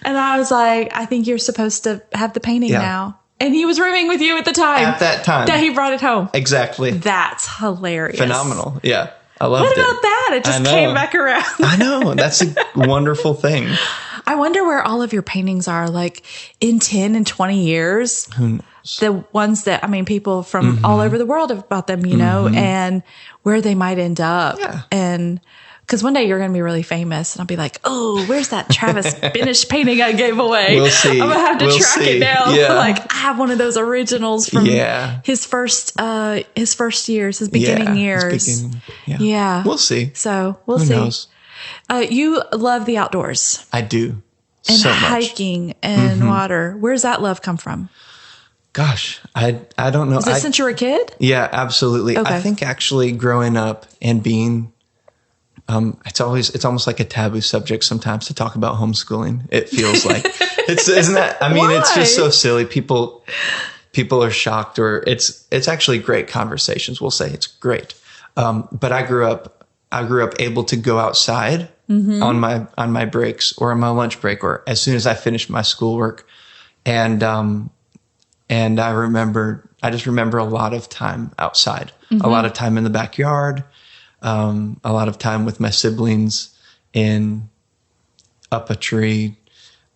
And I was like, I think you're supposed to have the painting now. And he was rooming with you at the time. At that time. That he brought it home. Exactly. That's hilarious. Phenomenal. Yeah. I loved it. What about that? It just came back around. I know. That's a wonderful thing. I wonder where all of your paintings are, like in 10 and 20 years. Who knows? The ones that, people from all over the world have bought them, you know, and where they might end up. Yeah. And because one day you're going to be really famous, and I'll be like, oh, where's that Travis Binish painting I gave away? We'll see. I'm going to have to track it down. Yeah. Like, I have one of those originals from his first years, his beginning years. Yeah. We'll see. So we'll Who see. knows? You love the outdoors. I do. And so much. hiking and water. Where's that love come from? Gosh, I don't know. Is it since you were a kid? Yeah, absolutely. Okay. I think actually growing up and being, it's almost like a taboo subject sometimes to talk about homeschooling. It feels like isn't that? I mean, it's just so silly. People are shocked, or it's actually great conversations. We'll say it's great. But I grew up able to go outside on my breaks or on my lunch break, or as soon as I finished my schoolwork. And I just remember a lot of time outside, a lot of time in the backyard, a lot of time with my siblings up a tree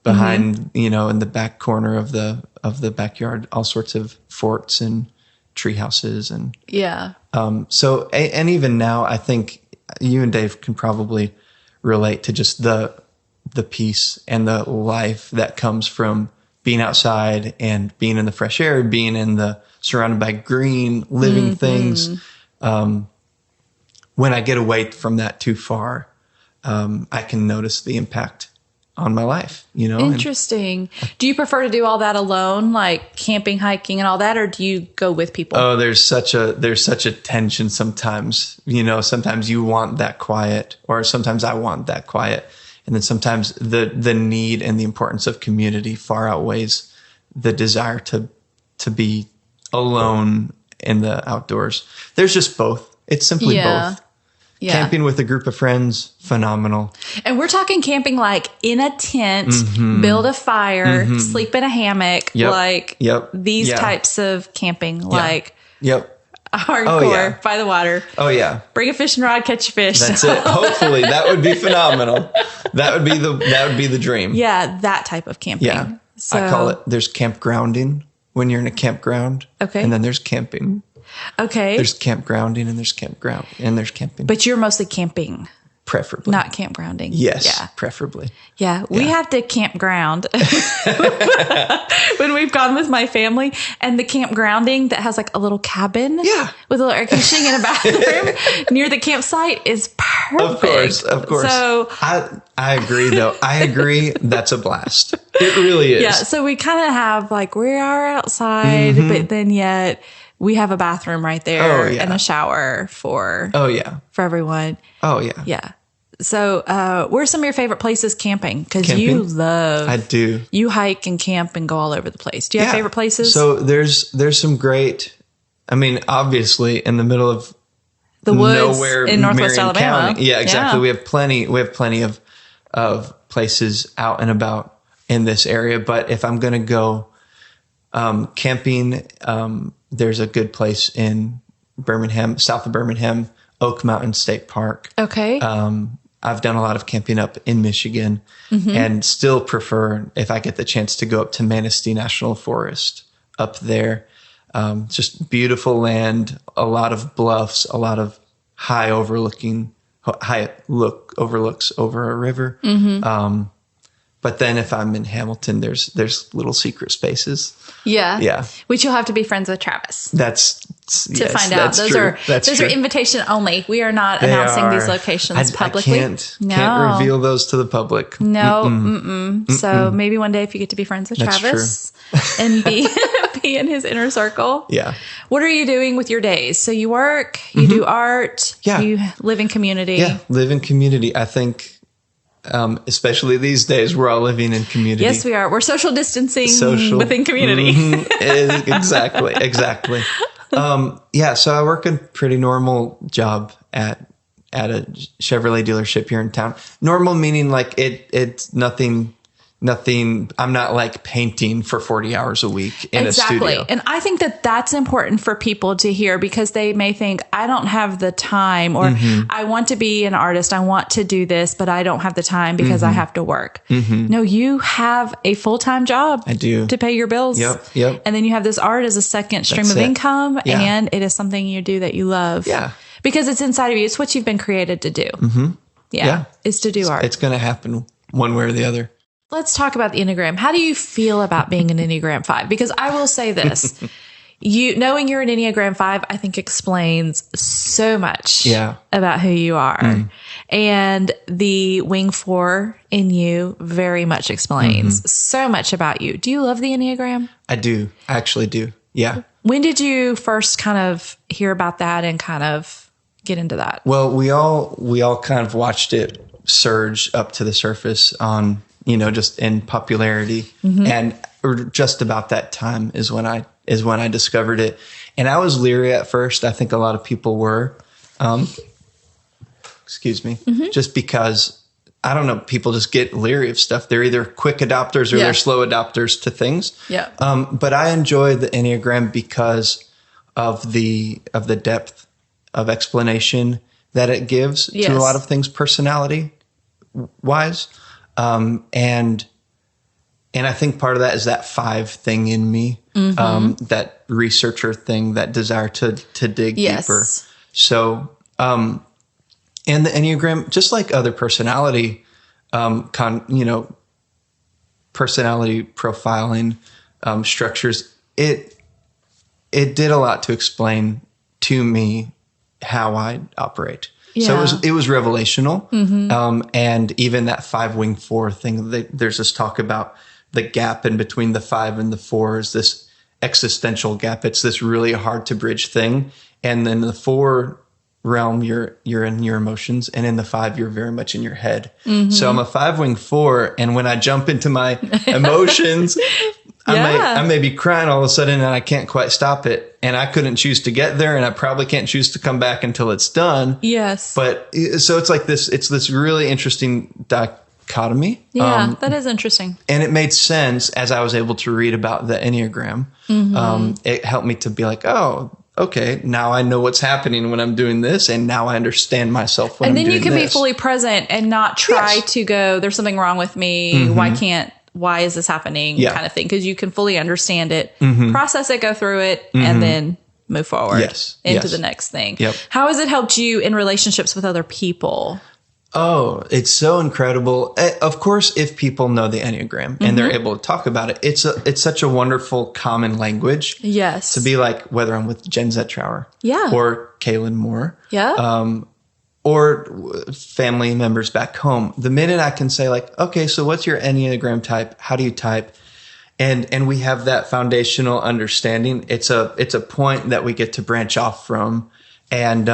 behind, in the back corner of the backyard, all sorts of forts and tree houses. And so, and even now, I think you and Dave can probably relate to just the peace and the life that comes from being outside and being in the fresh air, being surrounded by green, living things. When I get away from that too far, I can notice the impact on my life, Interesting. Do you prefer to do all that alone, like camping, hiking, and all that, or do you go with people? Oh, there's such a tension sometimes. Sometimes you want that quiet, or sometimes I want that quiet. And then sometimes the need and the importance of community far outweighs the desire to be alone in the outdoors. There's just both. It's simply both. Yeah. Camping with a group of friends, phenomenal. And we're talking camping like in a tent, build a fire, sleep in a hammock, these types of camping, hardcore by the water. Oh yeah. Bring a fishing rod, catch a fish. That's it. Hopefully that would be phenomenal. That would be the dream. Yeah, that type of camping. Yeah. So, I call it, there's campgrounding when you're in a campground. Okay. And then there's camping. Okay. There's campgrounding and there's campground and there's camping. But you're mostly camping. Preferably. Not campgrounding. Yes, preferably. Yeah, we have to campground when we've gone with my family, and the campgrounding that has like a little cabin with a little air conditioning and a bathroom near the campsite is perfect. Of course. So I agree though. I agree that's a blast. It really is. Yeah, so we kind of have like we are outside, but then yet we have a bathroom right there and a shower for everyone. Oh yeah. Yeah. So, where's some of your favorite places camping? Because you love. I do. You hike and camp and go all over the place. Do you have favorite places? So there's some great. I mean, obviously, in the middle of the woods nowhere in Northwest Marion Alabama. County. Yeah, exactly. Yeah. We have plenty of places out and about in this area. But if I'm going to go camping, there's a good place in Birmingham, south of Birmingham, Oak Mountain State Park. Okay. I've done a lot of camping up in Michigan and still prefer, if I get the chance, to go up to Manistee National Forest up there. Just beautiful land, a lot of bluffs, a lot of overlooks over a river. But then if I'm in Hamilton, there's little secret spaces. Yeah. Which you'll have to be friends with Travis. To find out. Those are invitation only. We are not announcing these locations publicly. I can't reveal those to the public. No. So maybe one day if you get to be friends with Travis and be in his inner circle. Yeah. What are you doing with your days? So you work, you do art, you live in community. Yeah, live in community. I think especially these days, we're all living in community. Yes, we are. We're social distancing within community. Exactly. So I work a pretty normal job at a Chevrolet dealership here in town. Normal meaning like it's nothing. I'm not like painting for 40 hours a week in a studio. And I think that that's important for people to hear because they may think I don't have the time or I want to be an artist. I want to do this, but I don't have the time because I have to work. No, you have a full-time job. I do. To pay your bills. Yep. And then you have this art as a second stream of income and it is something you do that you love. Yeah. Because it's inside of you. It's what you've been created to do. Is to do art. It's going to happen one way or the other. Let's talk about the Enneagram. How do you feel about being an Enneagram 5? Because I will say this, knowing you're an Enneagram 5, I think explains so much about who you are. And the Wing 4 in you very much explains so much about you. Do you love the Enneagram? I do. I actually do. Yeah. When did you first kind of hear about that and kind of get into that? Well, we all kind of watched it surge up to the surface on just in popularity. And just about that time is when I discovered it. And I was leery at first. I think a lot of people were, just because, I don't know, people just get leery of stuff. They're either quick adopters or they're slow adopters to things. Yeah. But I enjoy the Enneagram because of the depth of explanation that it gives to a lot of things personality wise. And I think part of that is that 5 thing in me, that researcher thing, that desire to dig deeper. So, and the Enneagram, just like other personality, personality profiling, structures, it did a lot to explain to me how I operate. So it was revelational. And even that 5 Wing 4 thing, there's this talk about the gap in between the 5 and the 4 is this existential gap. It's this really hard to bridge thing. And then the 4 realm, you're in your emotions. And in the 5, you're very much in your head. So I'm a 5 Wing 4. And when I jump into my emotions, I may be crying all of a sudden and I can't quite stop it. And I couldn't choose to get there and I probably can't choose to come back until it's done. Yes. But so it's like it's this really interesting dichotomy. Yeah, that is interesting. And it made sense as I was able to read about the Enneagram. It helped me to be like, oh, okay, now I know what's happening when I'm doing this. And now I understand myself when I'm doing this. And then you can be fully present and not try to go, there's something wrong with me. Why is this happening? Kind of thing. Because you can fully understand it, process it, go through it, and then move forward into the next thing. Yep. How has it helped you in relationships with other people? Oh, it's so incredible. Of course, if people know the Enneagram and they're able to talk about it, it's such a wonderful common language. Yes. To be like, whether I'm with Jen Zetrower or Kaylin Moore. Or family members back home. The minute I can say like, okay, so what's your Enneagram type? How do you type? And we have that foundational understanding. It's a point that we get to branch off from, and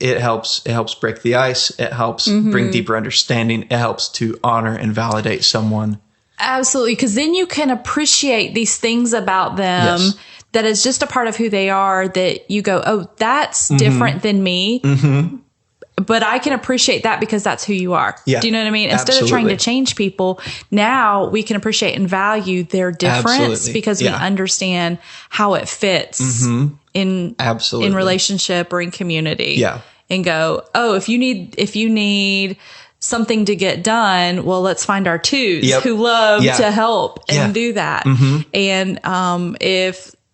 it helps break the ice. It helps bring deeper understanding. It helps to honor and validate someone. Absolutely, because then you can appreciate these things about them. That is just a part of who they are that you go, oh, that's different than me. But I can appreciate that because that's who you are. Do you know what I mean? Instead of trying to change people, now we can appreciate and value their difference because we understand how it fits in relationship or in community. And go, oh, if you need something to get done, well, let's find our twos Yep. who love Yeah. to help and Yeah. do that. And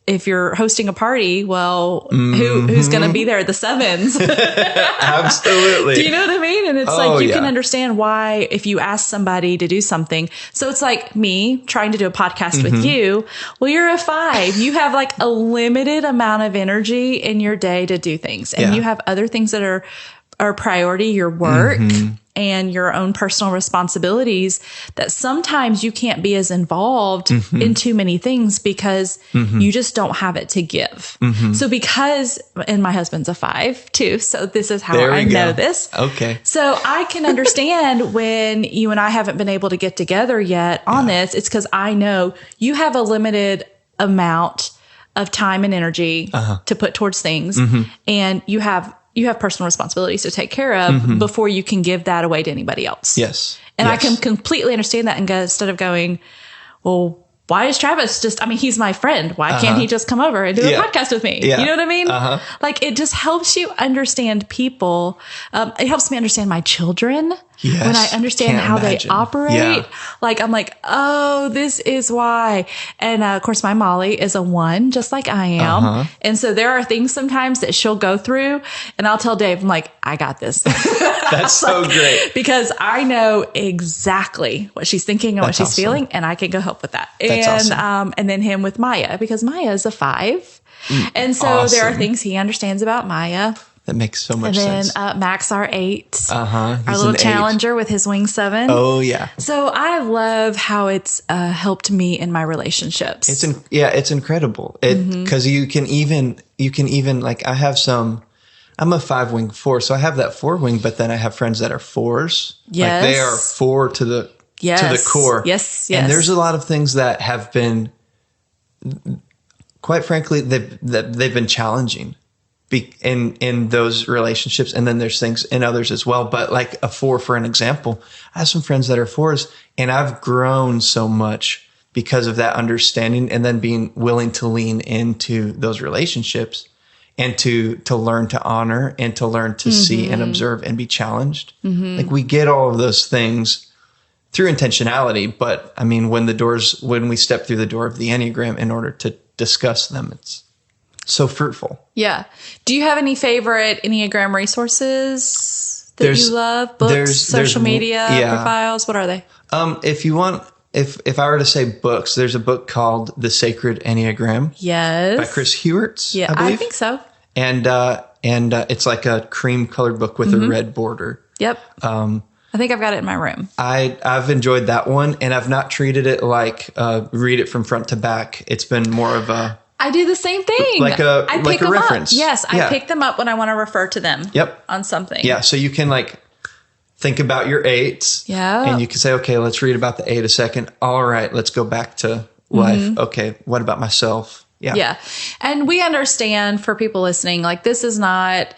if you're hosting a party, well, who's going to be there at the sevens? Absolutely. Do you know what I mean? And it's Oh, like, you can yeah. understand why if you ask somebody to do something. So it's like me trying to do a podcast with you. Well, you're a 5. You have like a limited amount of energy in your day to do things. And Yeah. you have other things that are priority, your work and your own personal responsibilities, that sometimes you can't be as involved in too many things because you just don't have it to give. So and my husband's a 5 too. So this is how I know this. Okay. So I can understand when you and I haven't been able to get together yet on this. It's because I know you have a limited amount of time and energy to put towards things. And you have personal responsibilities to take care of before you can give that away to anybody else. Yes. And Yes. I can completely understand that, and go, instead of going, well, why is Travis he's my friend. Why can't he just come over and do a podcast with me? Yeah. You know what I mean? Like, it just helps you understand people. It helps me understand my children. Yes. When I understand Can't how imagine. they operate. Yeah. Like, I'm like, oh, this is why. And of course, my Molly is a 1, just like I am. And so there are things sometimes that she'll go through, and I'll tell Dave, I'm like, I got this. That's so great. Because I know exactly what she's thinking and what That's she's awesome. feeling, and I can go help with that. That's And awesome. and then him with Maya, because Maya is a 5. And so there are Awesome. things he understands about Maya. That makes so much And then sense. Max, our 8, our He's little an 8. challenger with his wing 7. Oh yeah. So I love how it's helped me in my relationships. It's incredible. Because you can even like, I have I'm a 5 wing 4, so I have that 4 wing, but then I have friends that are 4s. Yes. Like, they are 4 to the core. Yes. And there's a lot of things that have been, quite frankly, they've been challenging in those relationships. And then there's things in others as well. But like a 4, for an example, I have some friends that are 4s, and I've grown so much because of that understanding, and then being willing to lean into those relationships, and to learn to honor, and to learn to see and observe and be challenged. Like, we get all of those things through intentionality. But I mean, when we step through the door of the Enneagram in order to discuss them, it's so fruitful. Yeah. Do you have any favorite Enneagram resources that you love? Books, social media, profiles? What are they? If you want, if I were to say books, there's a book called The Sacred Enneagram. Yes. By Chris Hewerts. Yeah, I believe. I think so. And it's like a cream colored book with a red border. Yep. I think I've got it in my room. I've enjoyed that one, and I've not treated it like read it from front to back. It's been more of a, I do the same thing. like a I like pick a them reference. Up. Yes, Yeah. I pick them up when I want to refer to them. Yep. On something. Yeah, so you can like think about your 8s. Yeah. And you can say, okay, let's read about the 8 a second. All right, let's go back to life. Okay, what about myself? Yeah. Yeah. And we understand, for people listening, like, this is not,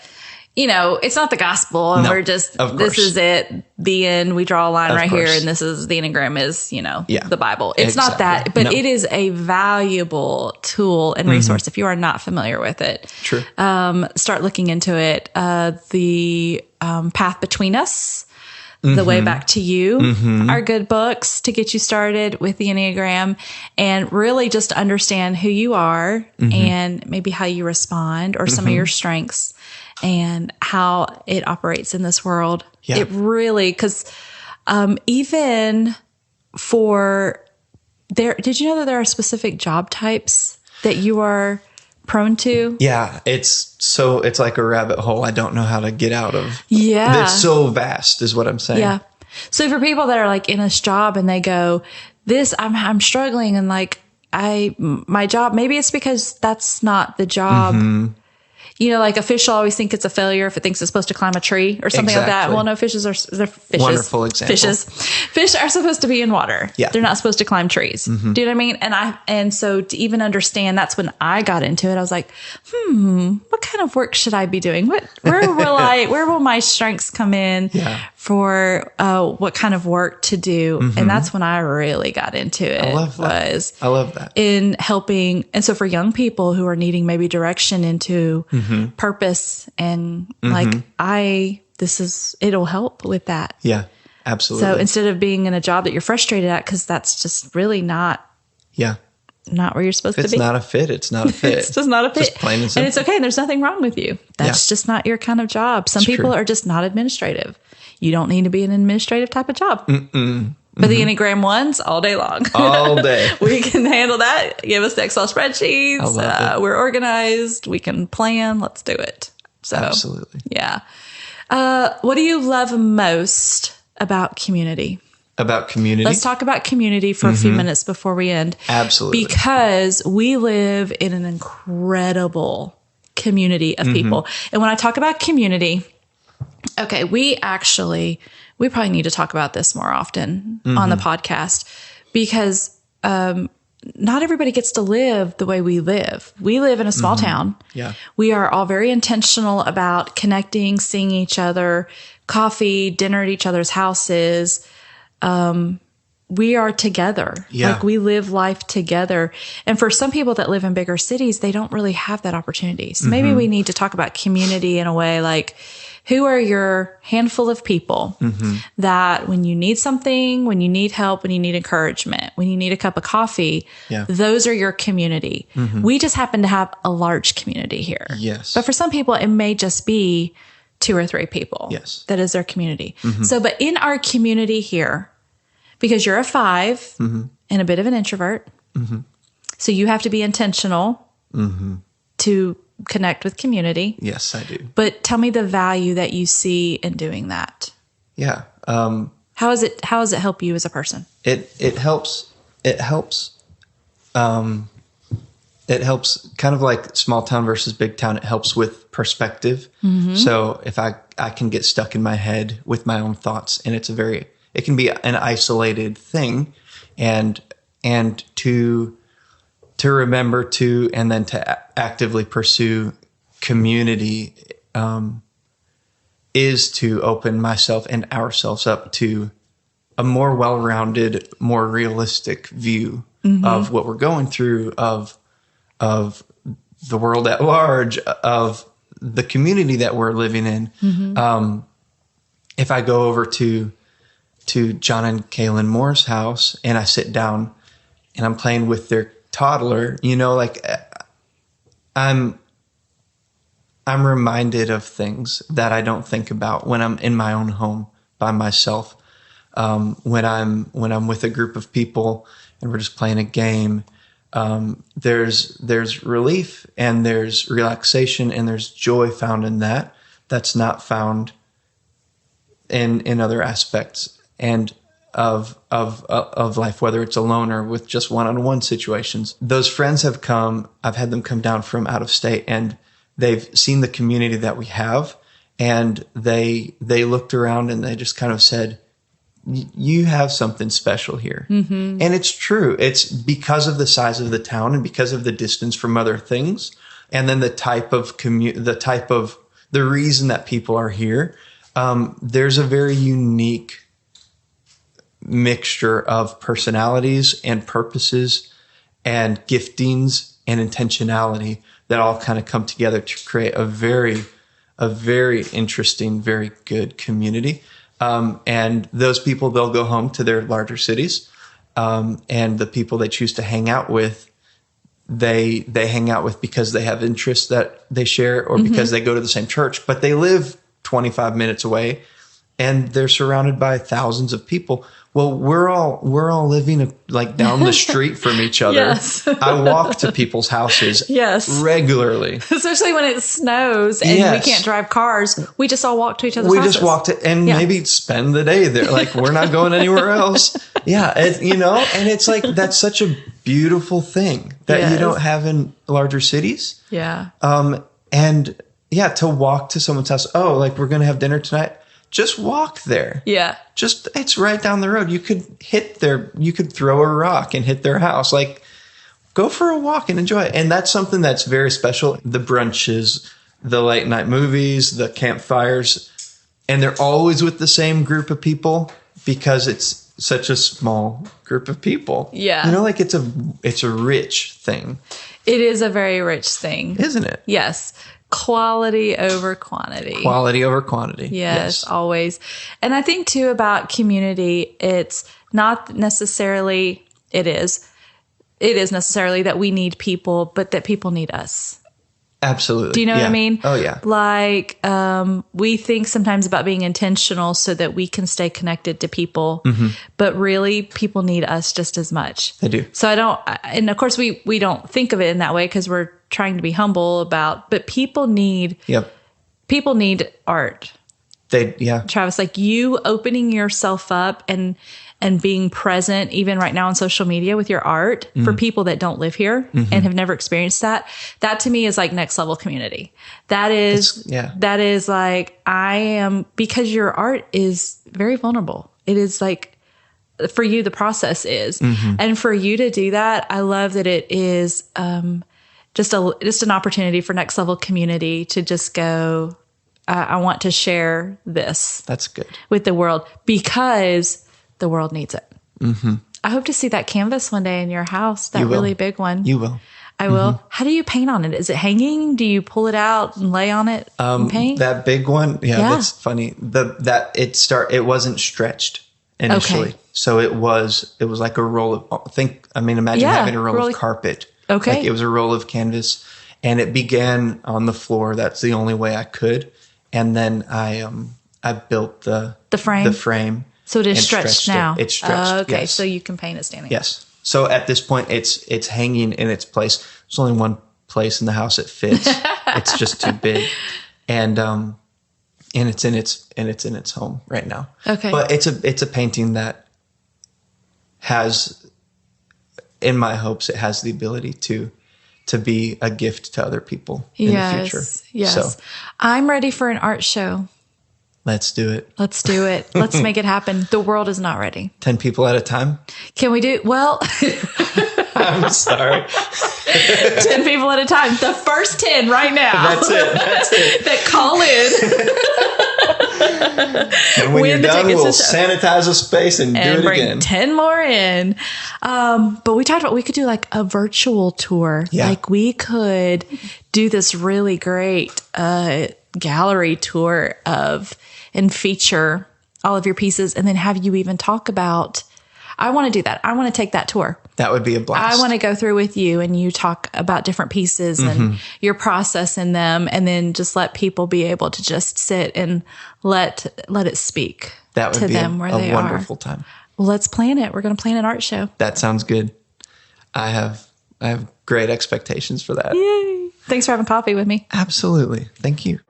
it's not the gospel, and No, we're just, of this course. is it, the end. We draw a line Of right course. here, and this is the Enneagram is, Yeah. the Bible. It's not that, Exactly. but No. it is a valuable tool and resource if you are not familiar with it. True. Start looking into it. The Path Between Us, The Way Back to You are good books to get you started with the Enneagram, and really just to understand who you are and maybe how you respond, or some of your strengths, and how it operates in this world. Yeah. It really, because even for did you know that there are specific job types that you are prone to? Yeah, it's like a rabbit hole I don't know how to get out of. Yeah. It's so vast is what I'm saying. Yeah. So for people that are like in this job and they go, I'm struggling, and like my job, maybe it's because that's not the job. Like a fish will always think it's a failure if it thinks it's supposed to climb a tree or something like that. Exactly. Well, no, they're fishes. Wonderful example. Fish are supposed to be in water. Yeah. They're not supposed to climb trees. Do you know what I mean? And so to even understand, that's when I got into it. I was like, what kind of work should I be doing? Where will my strengths come in for what kind of work to do? And that's when I really got into it. I love that. I love that. In helping. And so for young people who are needing maybe direction into purpose, and like, it'll help with that. Yeah. Absolutely. So instead of being in a job that you're frustrated at, because that's just really not where you're supposed to be. It's not a fit. It's not a fit. It's just not a fit. Just plain and simple. And it's okay. There's nothing wrong with you. That's just not your kind of job. Some people are just not administrative. You don't need to be an administrative type of job. But the Enneagram ones, all day long. All day. We can handle that. Give us the Excel spreadsheets. We're organized. We can plan. Let's do it. So, absolutely. Yeah. What do you love most about community? About community? Let's talk about community for a few minutes before we end. Absolutely. Because we live in an incredible community of people. And when I talk about community, okay, we probably need to talk about this more often on the podcast, because not everybody gets to live the way we live. We live in a small town. Yeah. We are all very intentional about connecting, seeing each other, coffee, dinner at each other's houses. We are together. Yeah. Like, we live life together. And for some people that live in bigger cities, they don't really have that opportunity. So maybe we need to talk about community in a way like, who are your handful of people that when you need something, when you need help, when you need encouragement, when you need a cup of coffee, those are your community. We just happen to have a large community here. Yes. But for some people, it may just be 2 or 3 people. Yes. That is their community. So, but in our community here, because you're a 5 and a bit of an introvert, so you have to be intentional to connect with community. Yes, I do. But tell me the value that you see in doing that. Yeah. How does it help you as a person? It helps kind of like small town versus big town. It helps with perspective. So if I can get stuck in my head with my own thoughts, and it can be an isolated thing, and to remember to, and then to actively pursue community, is to open myself and ourselves up to a more well-rounded, more realistic view of what we're going through, of the world at large, of the community that we're living in. If I go over to John and Kaylin Moore's house and I sit down and I'm playing with their toddler, like I'm reminded of things that I don't think about when I'm in my own home by myself. When I'm with a group of people and we're just playing a game, there's relief and there's relaxation and there's joy found in that. That's not found in other aspects and of life, whether it's alone or with just one-on-one situations. Those friends have come, I've had them come down from out of state, and they've seen the community that we have, and they looked around and they just kind of said, you have something special here. And it's true. It's because of the size of the town and because of the distance from other things. And then the reason that people are here. There's a very unique mixture of personalities and purposes and giftings and intentionality that all kind of come together to create a very interesting, very good community. And those people, they'll go home to their larger cities. And the people they choose to hang out with, they hang out with because they have interests that they share or because they go to the same church, but they live 25 minutes away and they're surrounded by thousands of people. Well, we're all living like down the street from each other. Yes. I walk to people's houses regularly. Especially when it snows and we can't drive cars. We just all walk to each other's houses. We just walk to, and maybe spend the day there. Like, we're not going anywhere else. Yeah. And it's like, that's such a beautiful thing that you don't have in larger cities. Yeah. And yeah, to walk to someone's house. Oh, like, we're going to have dinner tonight. Just walk there. Yeah. It's right down the road. You could throw a rock and hit their house. Like, go for a walk and enjoy it. And that's something that's very special. The brunches, the late night movies, the campfires, and they're always with the same group of people because it's such a small group of people. Yeah. Like, it's a rich thing. It is a very rich thing. Isn't it? Yes. Quality over quantity. Quality over quantity. Yes, always. And I think too about community, it's not necessarily, it is necessarily that we need people, but that people need us. Absolutely. Do you know what I mean? Oh, yeah. Like, we think sometimes about being intentional so that we can stay connected to people, but really people need us just as much. They do. So and of course we don't think of it in that way because we're trying to be humble but people need art. Travis, like you opening yourself up and being present even right now on social media with your art for people that don't live here and have never experienced that to me is like next level community. That is like, because your art is very vulnerable. It is like, for you, the process is, and for you to do that, I love that it is, just an opportunity for next level community to just go, I want to share this. That's good. With the world because the world needs it. I hope to see that canvas one day in your house, that really big one. You will. I will. How do you paint on it? Is it hanging? Do you pull it out and lay on it and paint? That big one, that's funny. It wasn't stretched initially. Okay. So it was like a roll of, imagine having a roll of carpet. Okay. Like it was a roll of canvas and it began on the floor. That's the only way I could. And then I built the frame. So it is stretched now. It's stretched. Okay. Yes. So you can paint it standing. Yes. So at this point it's hanging in its place. There's only one place in the house it fits. It's just too big. And it's in its home right now. Okay. But it's a painting that has, in my hopes, it has the ability to be a gift to other people in the future. Yes. So, I'm ready for an art show. Let's do it. Let's make it happen. The world is not ready. 10 people at a time? Can we do, well, I'm sorry. 10 people at a time. The first 10 right now. That's it. That call in. And when you're done, we'll sanitize the space and do it bring again. 10 more in. But we talked about, we could do like a virtual tour. Yeah. Like we could do this really great gallery tour and feature all of your pieces and then have you even talk about, I want to do that. I want to take that tour. That would be a blast. I want to go through with you and you talk about different pieces and your process in them and then just let people be able to just sit and let it speak that would to be them where they are. A wonderful time. Well, let's plan it. We're going to plan an art show. That sounds good. I have great expectations for that. Yay. Thanks for having coffee with me. Absolutely. Thank you.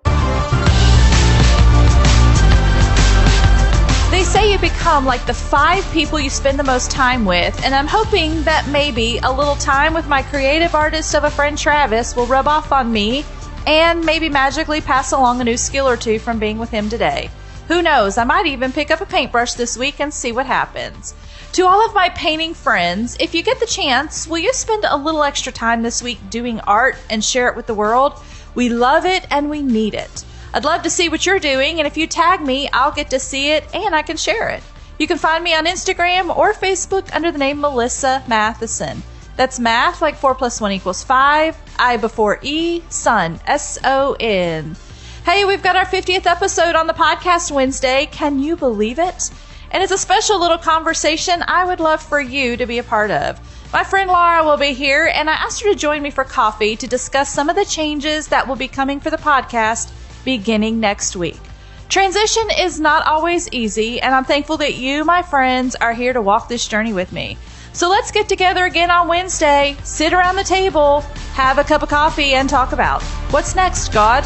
They say you become like the 5 people you spend the most time with, and I'm hoping that maybe a little time with my creative artist of a friend Travis will rub off on me and maybe magically pass along a new skill or two from being with him today. Who knows, I might even pick up a paintbrush this week and see what happens. To all of my painting friends, if you get the chance, will you spend a little extra time this week doing art and share it with the world? We love it and we need it. I'd love to see what you're doing, and if you tag me, I'll get to see it and I can share it. You can find me on Instagram or Facebook under the name Melissa Matheson. That's math like 4 + 1 = 5, I before E, son, S-O-N. Hey, we've got our 50th episode on the podcast Wednesday. Can you believe it? And it's a special little conversation I would love for you to be a part of. My friend Laura will be here, and I asked her to join me for coffee to discuss some of the changes that will be coming for the podcast beginning next week. Transition is not always easy, and I'm thankful that you, my friends, are here to walk this journey with me. So let's get together again on Wednesday, sit around the table, have a cup of coffee, and talk about what's next, God.